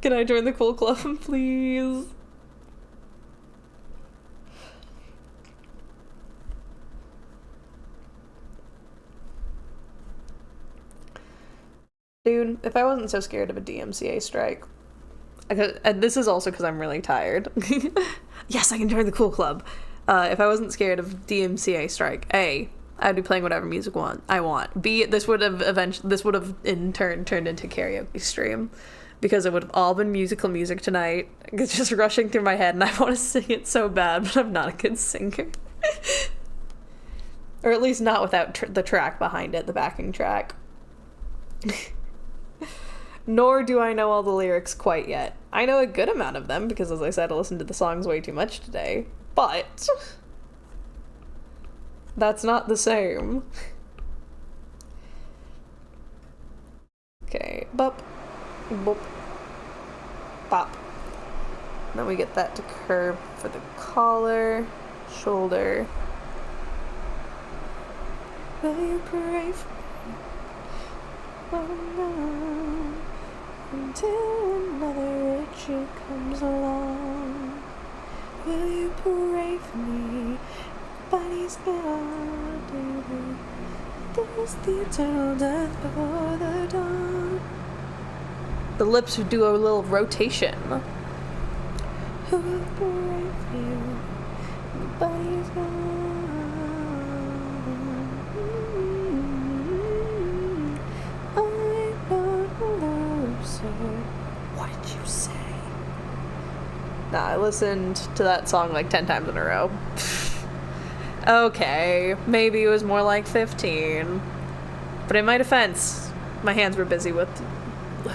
Can I join the cool club, please? Dude, if I wasn't so scared of a DMCA strike, and this is also because I'm really tired. Yes, I can join the cool club. If I wasn't scared of DMCA strike, A, I'd be playing whatever music I want. B, this would have in turn turned into karaoke stream, because it would have all been musical music tonight. It's just rushing through my head, and I want to sing it so bad, but I'm not a good singer. Or at least not without the track behind it, the backing track. Nor do I know all the lyrics quite yet. I know a good amount of them because, as I said, I listened to the songs way too much today. But that's not the same. Okay, bop, boop, bop. Then we get that to curve for the collar, shoulder. Will you pray for me? Oh no. Until another Richard comes along, will you pray for me? Nobody's gonna do this, the eternal death before the dawn. The lips would do a little rotation. Who will pray for you? Nobody's gonna. What did you say? Nah, I listened to that song like 10 times in a row. Okay, maybe it was more like 15. But in my defense, my hands were busy with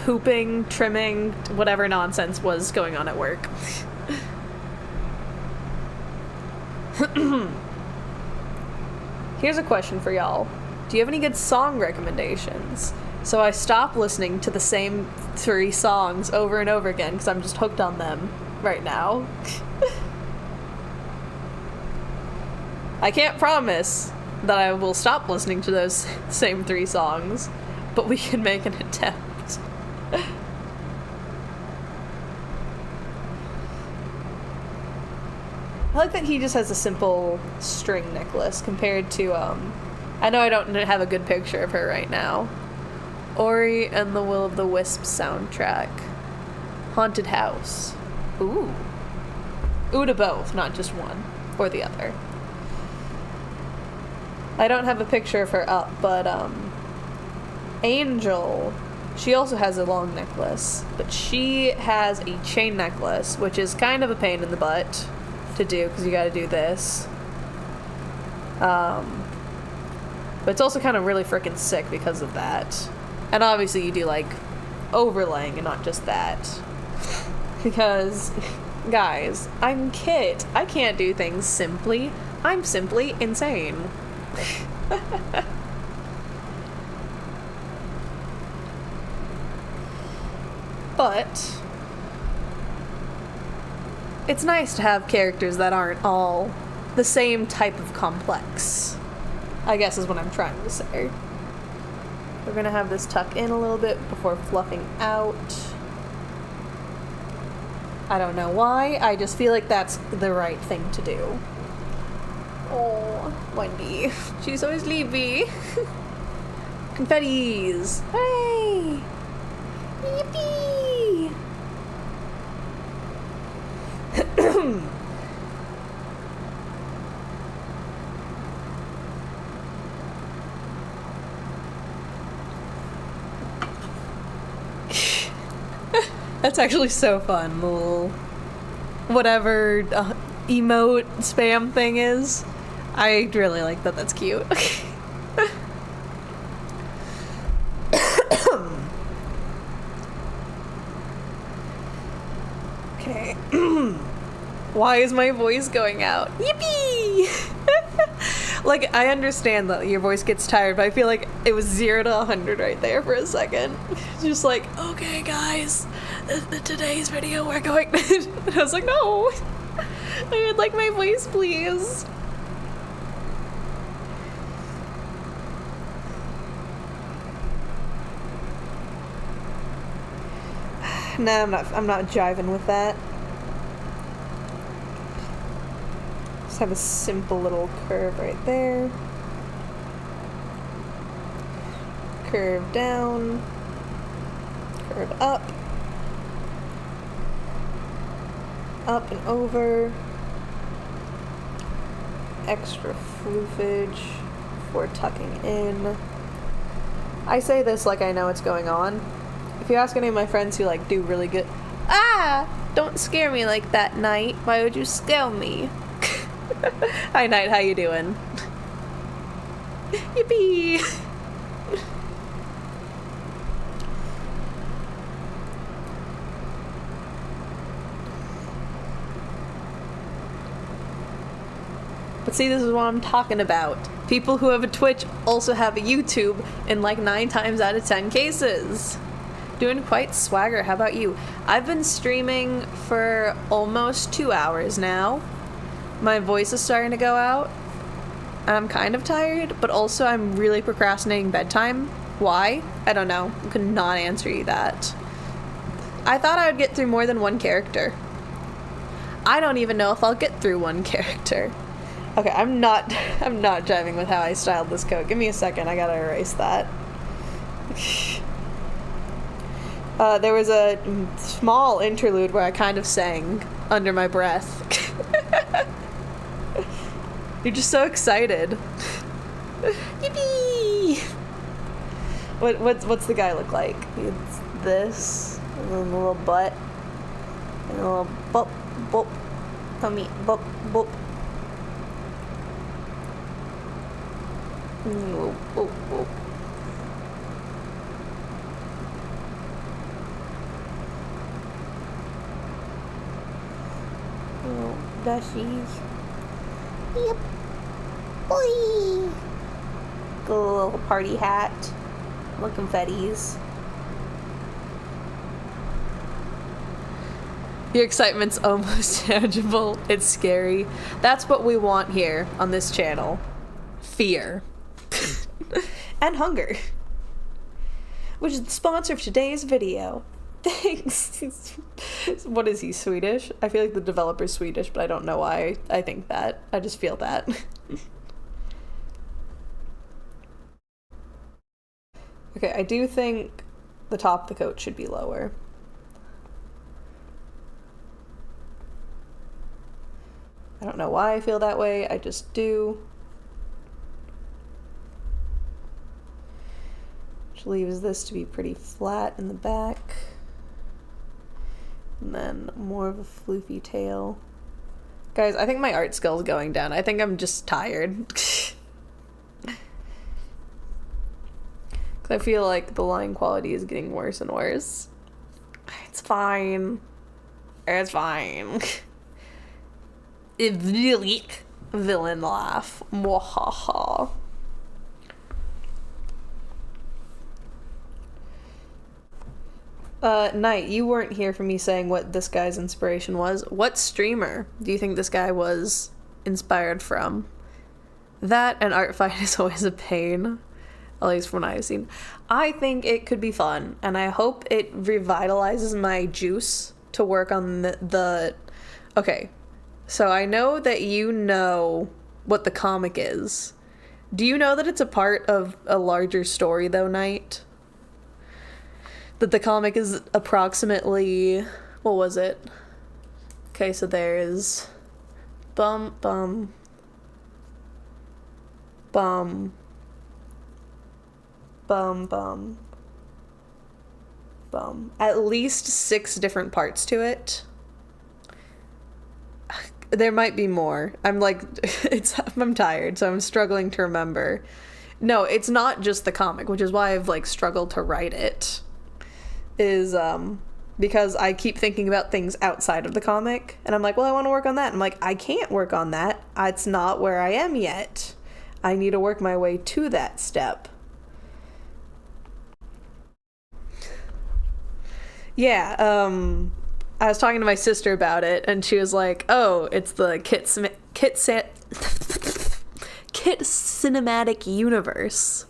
hooping, trimming, whatever nonsense was going on at work. Here's a question for y'all. Do you have any good song recommendations? So I stop listening to the same 3 songs over and over again because I'm just hooked on them right now. I can't promise that I will stop listening to those same 3 songs, but we can make an attempt. I like that he just has a simple string necklace compared to, I know I don't have a good picture of her right now. Ori and the Will of the Wisps soundtrack. Haunted House. Ooh. Ooh to both, not just one or the other. I don't have a picture of her up, but, Angel, she also has a long necklace, but she has a chain necklace, which is kind of a pain in the butt to do, because you gotta do this. But it's also kind of really freaking sick because of that. And obviously you do, like, overlaying and not just that. Because, guys, I'm Kit. I can't do things simply. I'm simply insane. But it's nice to have characters that aren't all the same type of complex, I guess is what I'm trying to say. We're gonna have this tuck in a little bit before fluffing out. I don't know why, I just feel like that's the right thing to do. Oh, Wendy. She's so sleepy. Confettis. Hooray! Yippee! That's actually so fun, the little whatever emote spam thing is. I really like that. That's cute. Okay. Why is my voice going out? Yippee! Like, I understand that your voice gets tired, but I feel like it was 0 to 100 right there for a second. Just like, okay, guys, today's video we're going. I was like, no, I would like my voice, please. Nah, I'm not jiving with that. Just have a simple little curve right there. Curve down. Curve up. Up and over. Extra floofage before tucking in. I say this like I know what's going on. If you ask any of my friends who like do really good, don't scare me like that, Knight. Why would you scare me? Hi, Knight. How you doing? Yippee! But see, this is what I'm talking about. People who have a Twitch also have a YouTube in like 9 times out of 10 cases. Doing quite swagger. How about you? I've been streaming for almost 2 hours now. My voice is starting to go out. I'm kind of tired, but also I'm really procrastinating bedtime. Why? I don't know. I could not answer you that. I thought I would get through more than one character. I don't even know if I'll get through one character. Okay, I'm not jiving with how I styled this coat. Give me a second, I gotta erase that. There was a small interlude where I kind of sang under my breath. You're just so excited. Yippee! What's the guy look like? It's this, and then a little butt, and a little bop, bop, tummy, bop, bop. Whoop, whoop, whoop. Oh, dushies. Yep. Boy. Got a little party hat. Little confettis. Your excitement's almost tangible. It's scary. That's what we want here on this channel. fear and hunger, which is the sponsor of today's video. Thanks. What is he, Swedish? I feel like the developer's Swedish, but I don't know why I think that. I just feel that. Okay, I do think the top of the coat should be lower. I don't know why I feel that way, I just do. Which leaves this to be pretty flat in the back. And then more of a floofy tail. Guys, I think my art skill is going down. I think I'm just tired. I feel like the line quality is getting worse and worse. It's fine. It's fine. It really villain laugh. Mwahaha. Knight, you weren't here for me saying what this guy's inspiration was. What streamer do you think this guy was inspired from? That and art fight is always a pain. At least from what I've seen. I think it could be fun, and I hope it revitalizes my juice to work on the... Okay, so I know that you know what the comic is. Do you know that it's a part of a larger story, though, Knight? That the comic is approximately... What was it? Okay, so there's... Bum, bum... Bum... Bum, bum, bum. At least 6 different parts to it. There might be more. I'm like, I'm tired, so I'm struggling to remember. No, it's not just the comic, which is why I've like struggled to write it. Is because I keep thinking about things outside of the comic, and I'm like, well, I want to work on that. I'm like, I can't work on that. It's not where I am yet. I need to work my way to that step. Yeah, I was talking to my sister about it, and she was like, oh, it's the Kit Cinematic Universe.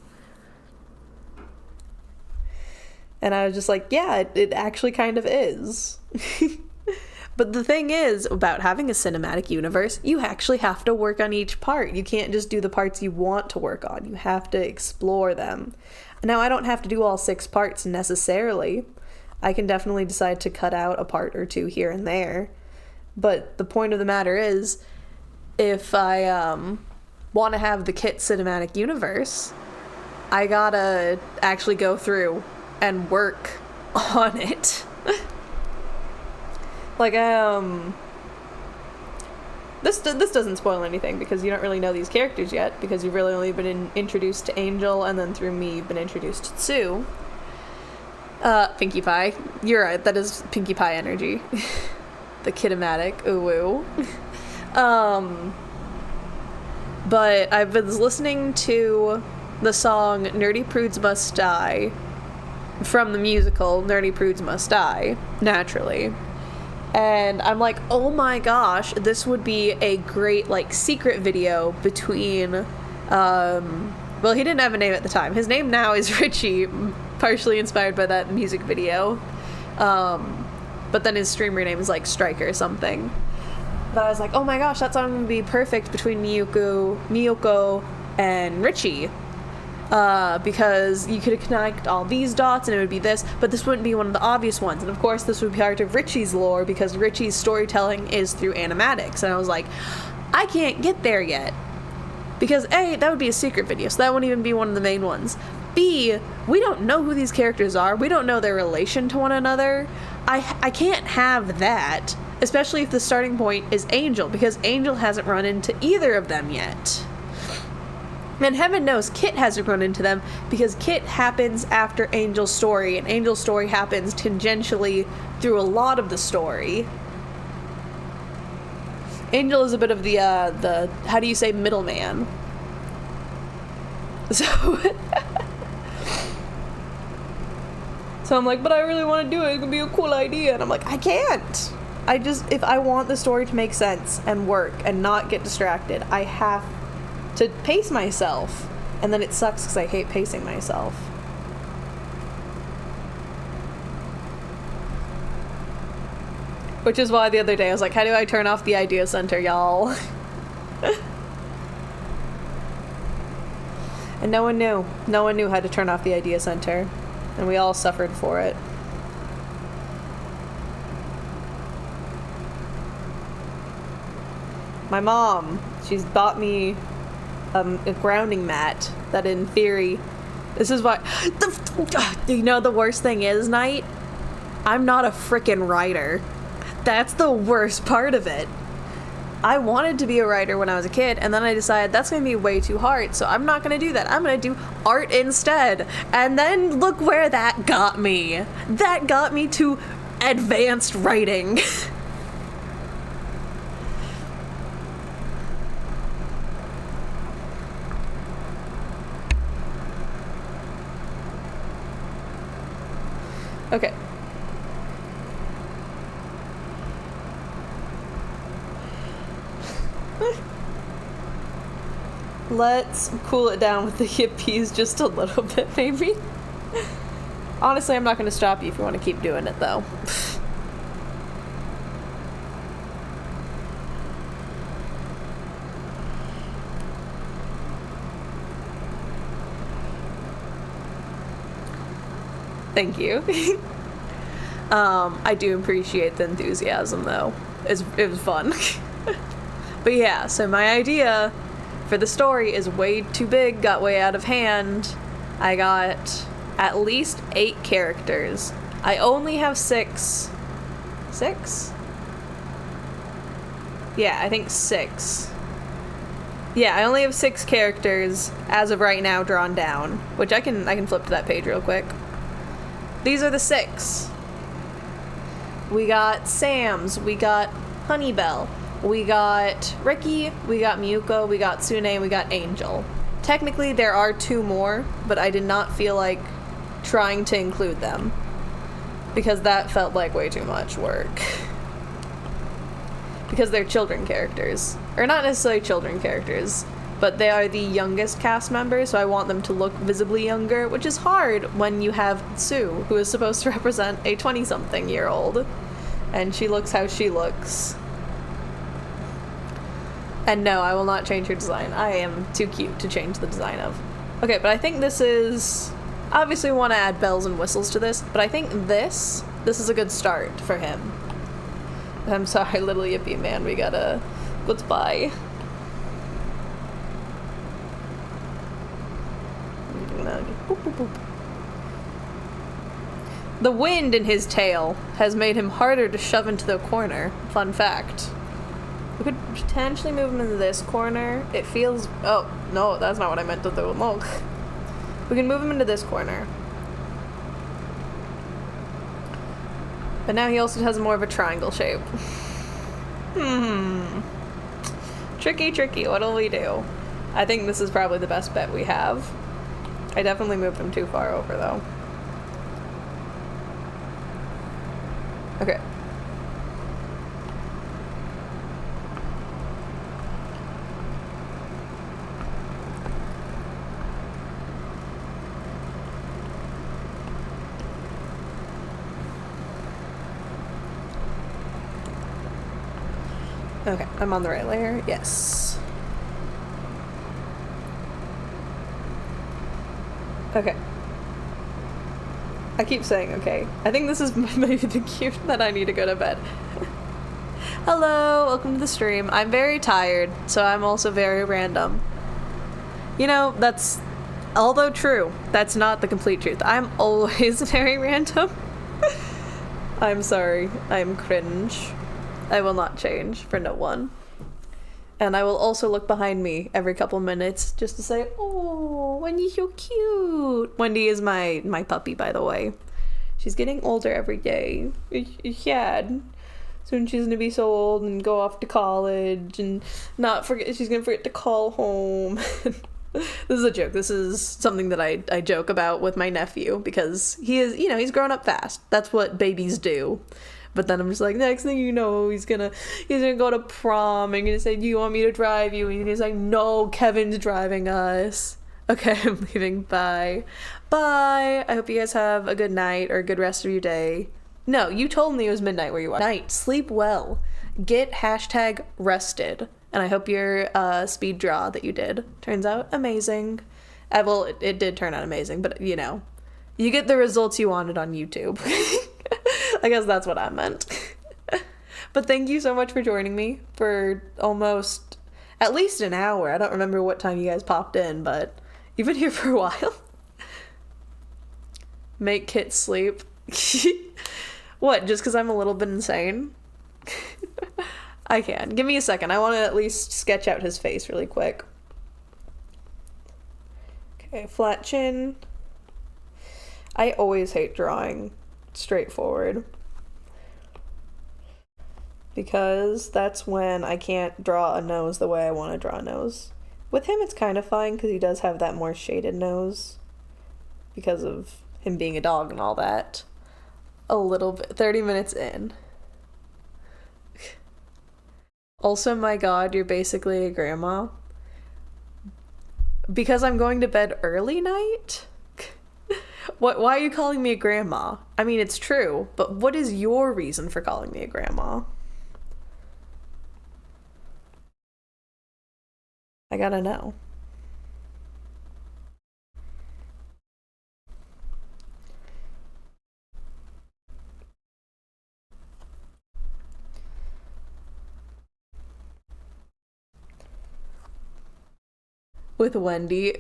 And I was just like, yeah, it actually kind of is. But the thing is, about having a cinematic universe, you actually have to work on each part. You can't just do the parts you want to work on. You have to explore them. Now, I don't have to do all 6 parts necessarily. I can definitely decide to cut out a part or 2 here and there. But the point of the matter is, if I want to have the Kit Cinematic Universe, I gotta actually go through and work on it. Like, this doesn't spoil anything because you don't really know these characters yet, because you've really only been introduced to Angel, and then through me you've been introduced to Sue. Pinkie Pie. You're right, that is Pinkie Pie energy. The Kidamatic, ooh. But I've been listening to the song Nerdy Prudes Must Die from the musical Nerdy Prudes Must Die, naturally. And I'm like, oh my gosh, this would be a great, like, secret video between, well, he didn't have a name at the time. His name now is Richie, partially inspired by that music video. But then his streamer name is, like, Striker or something. But I was like, oh my gosh, that song would be perfect between Miyoko and Richie. Because you could connect all these dots and it would be this, but this wouldn't be one of the obvious ones. And of course this would be part of Richie's lore because Richie's storytelling is through animatics. And I was like, I can't get there yet. Because A, that would be a secret video, so that wouldn't even be one of the main ones. B, we don't know who these characters are. We don't know their relation to one another. I can't have that, especially if the starting point is Angel, because Angel hasn't run into either of them yet. And heaven knows Kit hasn't run into them, because Kit happens after Angel's story, and Angel's story happens tangentially through a lot of the story. Angel is a bit of the how do you say, middleman. So I'm like, but I really want to do it. It could be a cool idea. And I'm like, I can't. If I want the story to make sense and work and not get distracted, I have to pace myself, and then it sucks because I hate pacing myself. Which is why the other day I was like, how do I turn off the idea center, y'all? And no one knew. No one knew how to turn off the idea center. And we all suffered for it. My mom, she's bought me a grounding mat that in theory, this is why, you know the worst thing is, Knight? I'm not a frickin' writer. That's the worst part of it. I wanted to be a writer when I was a kid, and then I decided that's going to be way too hard, so I'm not going to do that. I'm going to do art instead. And then look where that got me. That got me to advanced writing. Okay. Let's cool it down with the hippies just a little bit, maybe. Honestly, I'm not going to stop you if you want to keep doing it, though. Thank you. I do appreciate the enthusiasm, though. It was fun. But yeah, so my idea for the story is way too big, got way out of hand. I got at least 8 characters. I only have 6. 6? Yeah, I think 6. Yeah, I only have 6 characters as of right now drawn down, which I can flip to that page real quick. These are the 6. We got Sam's, we got Honeybell, we got Ricky, we got Miyuko, we got Tsune, we got Angel. Technically, there are 2 more, but I did not feel like trying to include them because that felt like way too much work. Because they're children characters. Or not necessarily children characters, but they are the youngest cast members, so I want them to look visibly younger, which is hard when you have Sue, who is supposed to represent a 20-something-year-old, and she looks how she looks. And no, I will not change her design. I am too cute to change the design of. Okay, but I think this is... Obviously we want to add bells and whistles to this, but I think this is a good start for him. I'm sorry, little yippee man, we gotta... Goodbye. Boop, boop, boop. The wind in his tail has made him harder to shove into the corner. Fun fact. We could potentially move him into this corner. It feels... Oh, no, that's not what I meant to do. No. We can move him into this corner. But now he also has more of a triangle shape. Tricky, tricky. What'll we do? I think this is probably the best bet we have. I definitely moved him too far over, though. Okay. Okay, I'm on the right layer. Yes. Okay. I keep saying okay. I think this is maybe the cue that I need to go to bed. Hello, welcome to the stream. I'm very tired, so I'm also very random. You know, that's, although true, that's not the complete truth. I'm always very random. I'm sorry. I'm cringe. I will not change for no one. And I will also look behind me every couple minutes just to say, oh, Wendy's so cute. Wendy is my puppy, by the way. She's getting older every day. It's sad. Soon she's gonna be so old and go off to college and not forget, she's gonna forget to call home. This is a joke. This is something that I joke about with my nephew because he is, you know, he's grown up fast. That's what babies do. But then I'm just like, next thing you know, he's gonna go to prom and gonna say, do you want me to drive you? And he's like, no, Kevin's driving us. Okay, I'm leaving. Bye. Bye. I hope you guys have a good night or a good rest of your day. No, you told me it was midnight where you are. Night. Sleep well. Get #rested. And I hope your speed draw that you did turns out amazing. Well, it did turn out amazing, but you know, you get the results you wanted on YouTube. I guess that's what I meant. But thank you so much for joining me for almost at least an hour. I don't remember what time you guys popped in, but you've been here for a while. Make Kit sleep. What, just because I'm a little bit insane? I can. Give me a second. I want to at least sketch out his face really quick. Okay, flat chin. I always hate drawing straightforward, because that's when I can't draw a nose the way I want to draw a nose. With him, it's kind of fine because he does have that more shaded nose because of him being a dog and all that. A little bit. 30 minutes in. Also, my god, you're basically a grandma. Because I'm going to bed early night? Why are you calling me a grandma? I mean, it's true, but what is your reason for calling me a grandma? I gotta know. With Wendy.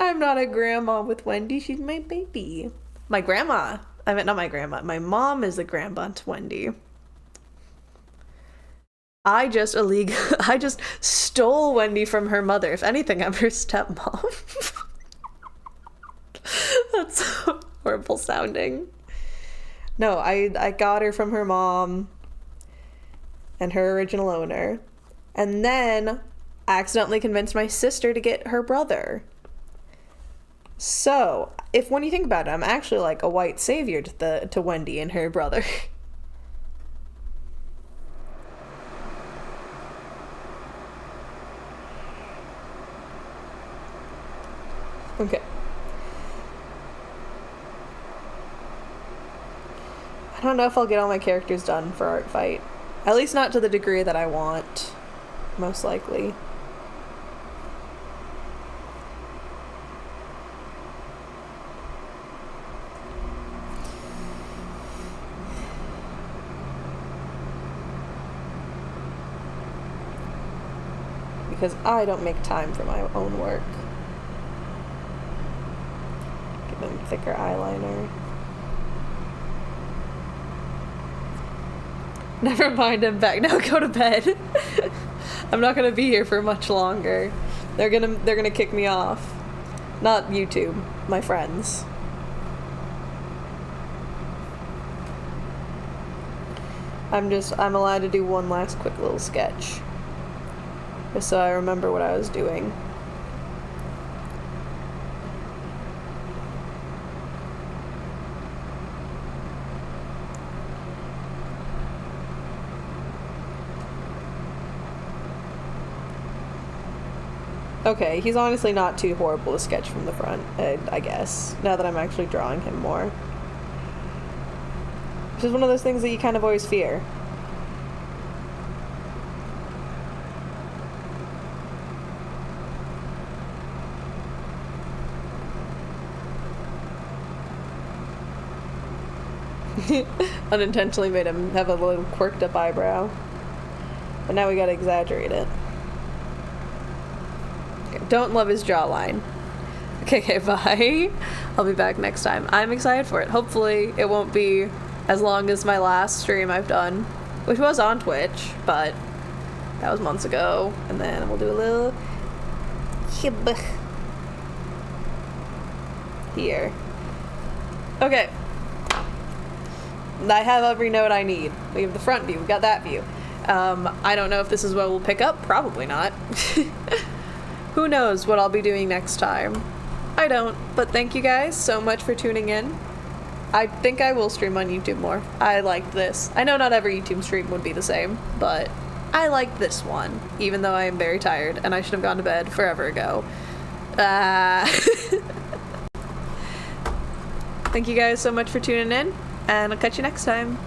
I'm not a grandma with Wendy. She's my baby. My grandma. I meant not my grandma. My mom is the grandma to Wendy. I just stole Wendy from her mother. If anything, I'm her stepmom. That's so horrible sounding. No, I got her from her mom and her original owner. And then accidentally convinced my sister to get her brother. So, when you think about it, I'm actually like a white savior to Wendy and her brother. Okay. I don't know if I'll get all my characters done for Art Fight. At least not to the degree that I want, most likely. Because I don't make time for my own work. Give him thicker eyeliner. Never mind, I'm back. Now go to bed. I'm not gonna be here for much longer. They're gonna kick me off. Not YouTube, my friends. I'm allowed to do one last quick little sketch. Just so I remember what I was doing. Okay, he's honestly not too horrible to sketch from the front, I guess, now that I'm actually drawing him more. Which is one of those things that you kind of always fear. Unintentionally made him have a little quirked up eyebrow. But now we gotta exaggerate it. Okay, don't love his jawline. Okay, bye. I'll be back next time. I'm excited for it. Hopefully it won't be as long as my last stream I've done, which was on Twitch, but that was months ago. And then we'll do a little here. Okay. I have every note I need. We have the front view, we've got that view. I don't know if this is what we'll pick up. Probably not. Who knows what I'll be doing next time. I don't. But thank you guys so much for tuning in. I think I will stream on YouTube more. I liked this. I know not every YouTube stream would be the same, but I liked this one, even though I am very tired and I should have gone to bed forever ago. Thank you guys so much for tuning in, and I'll catch you next time.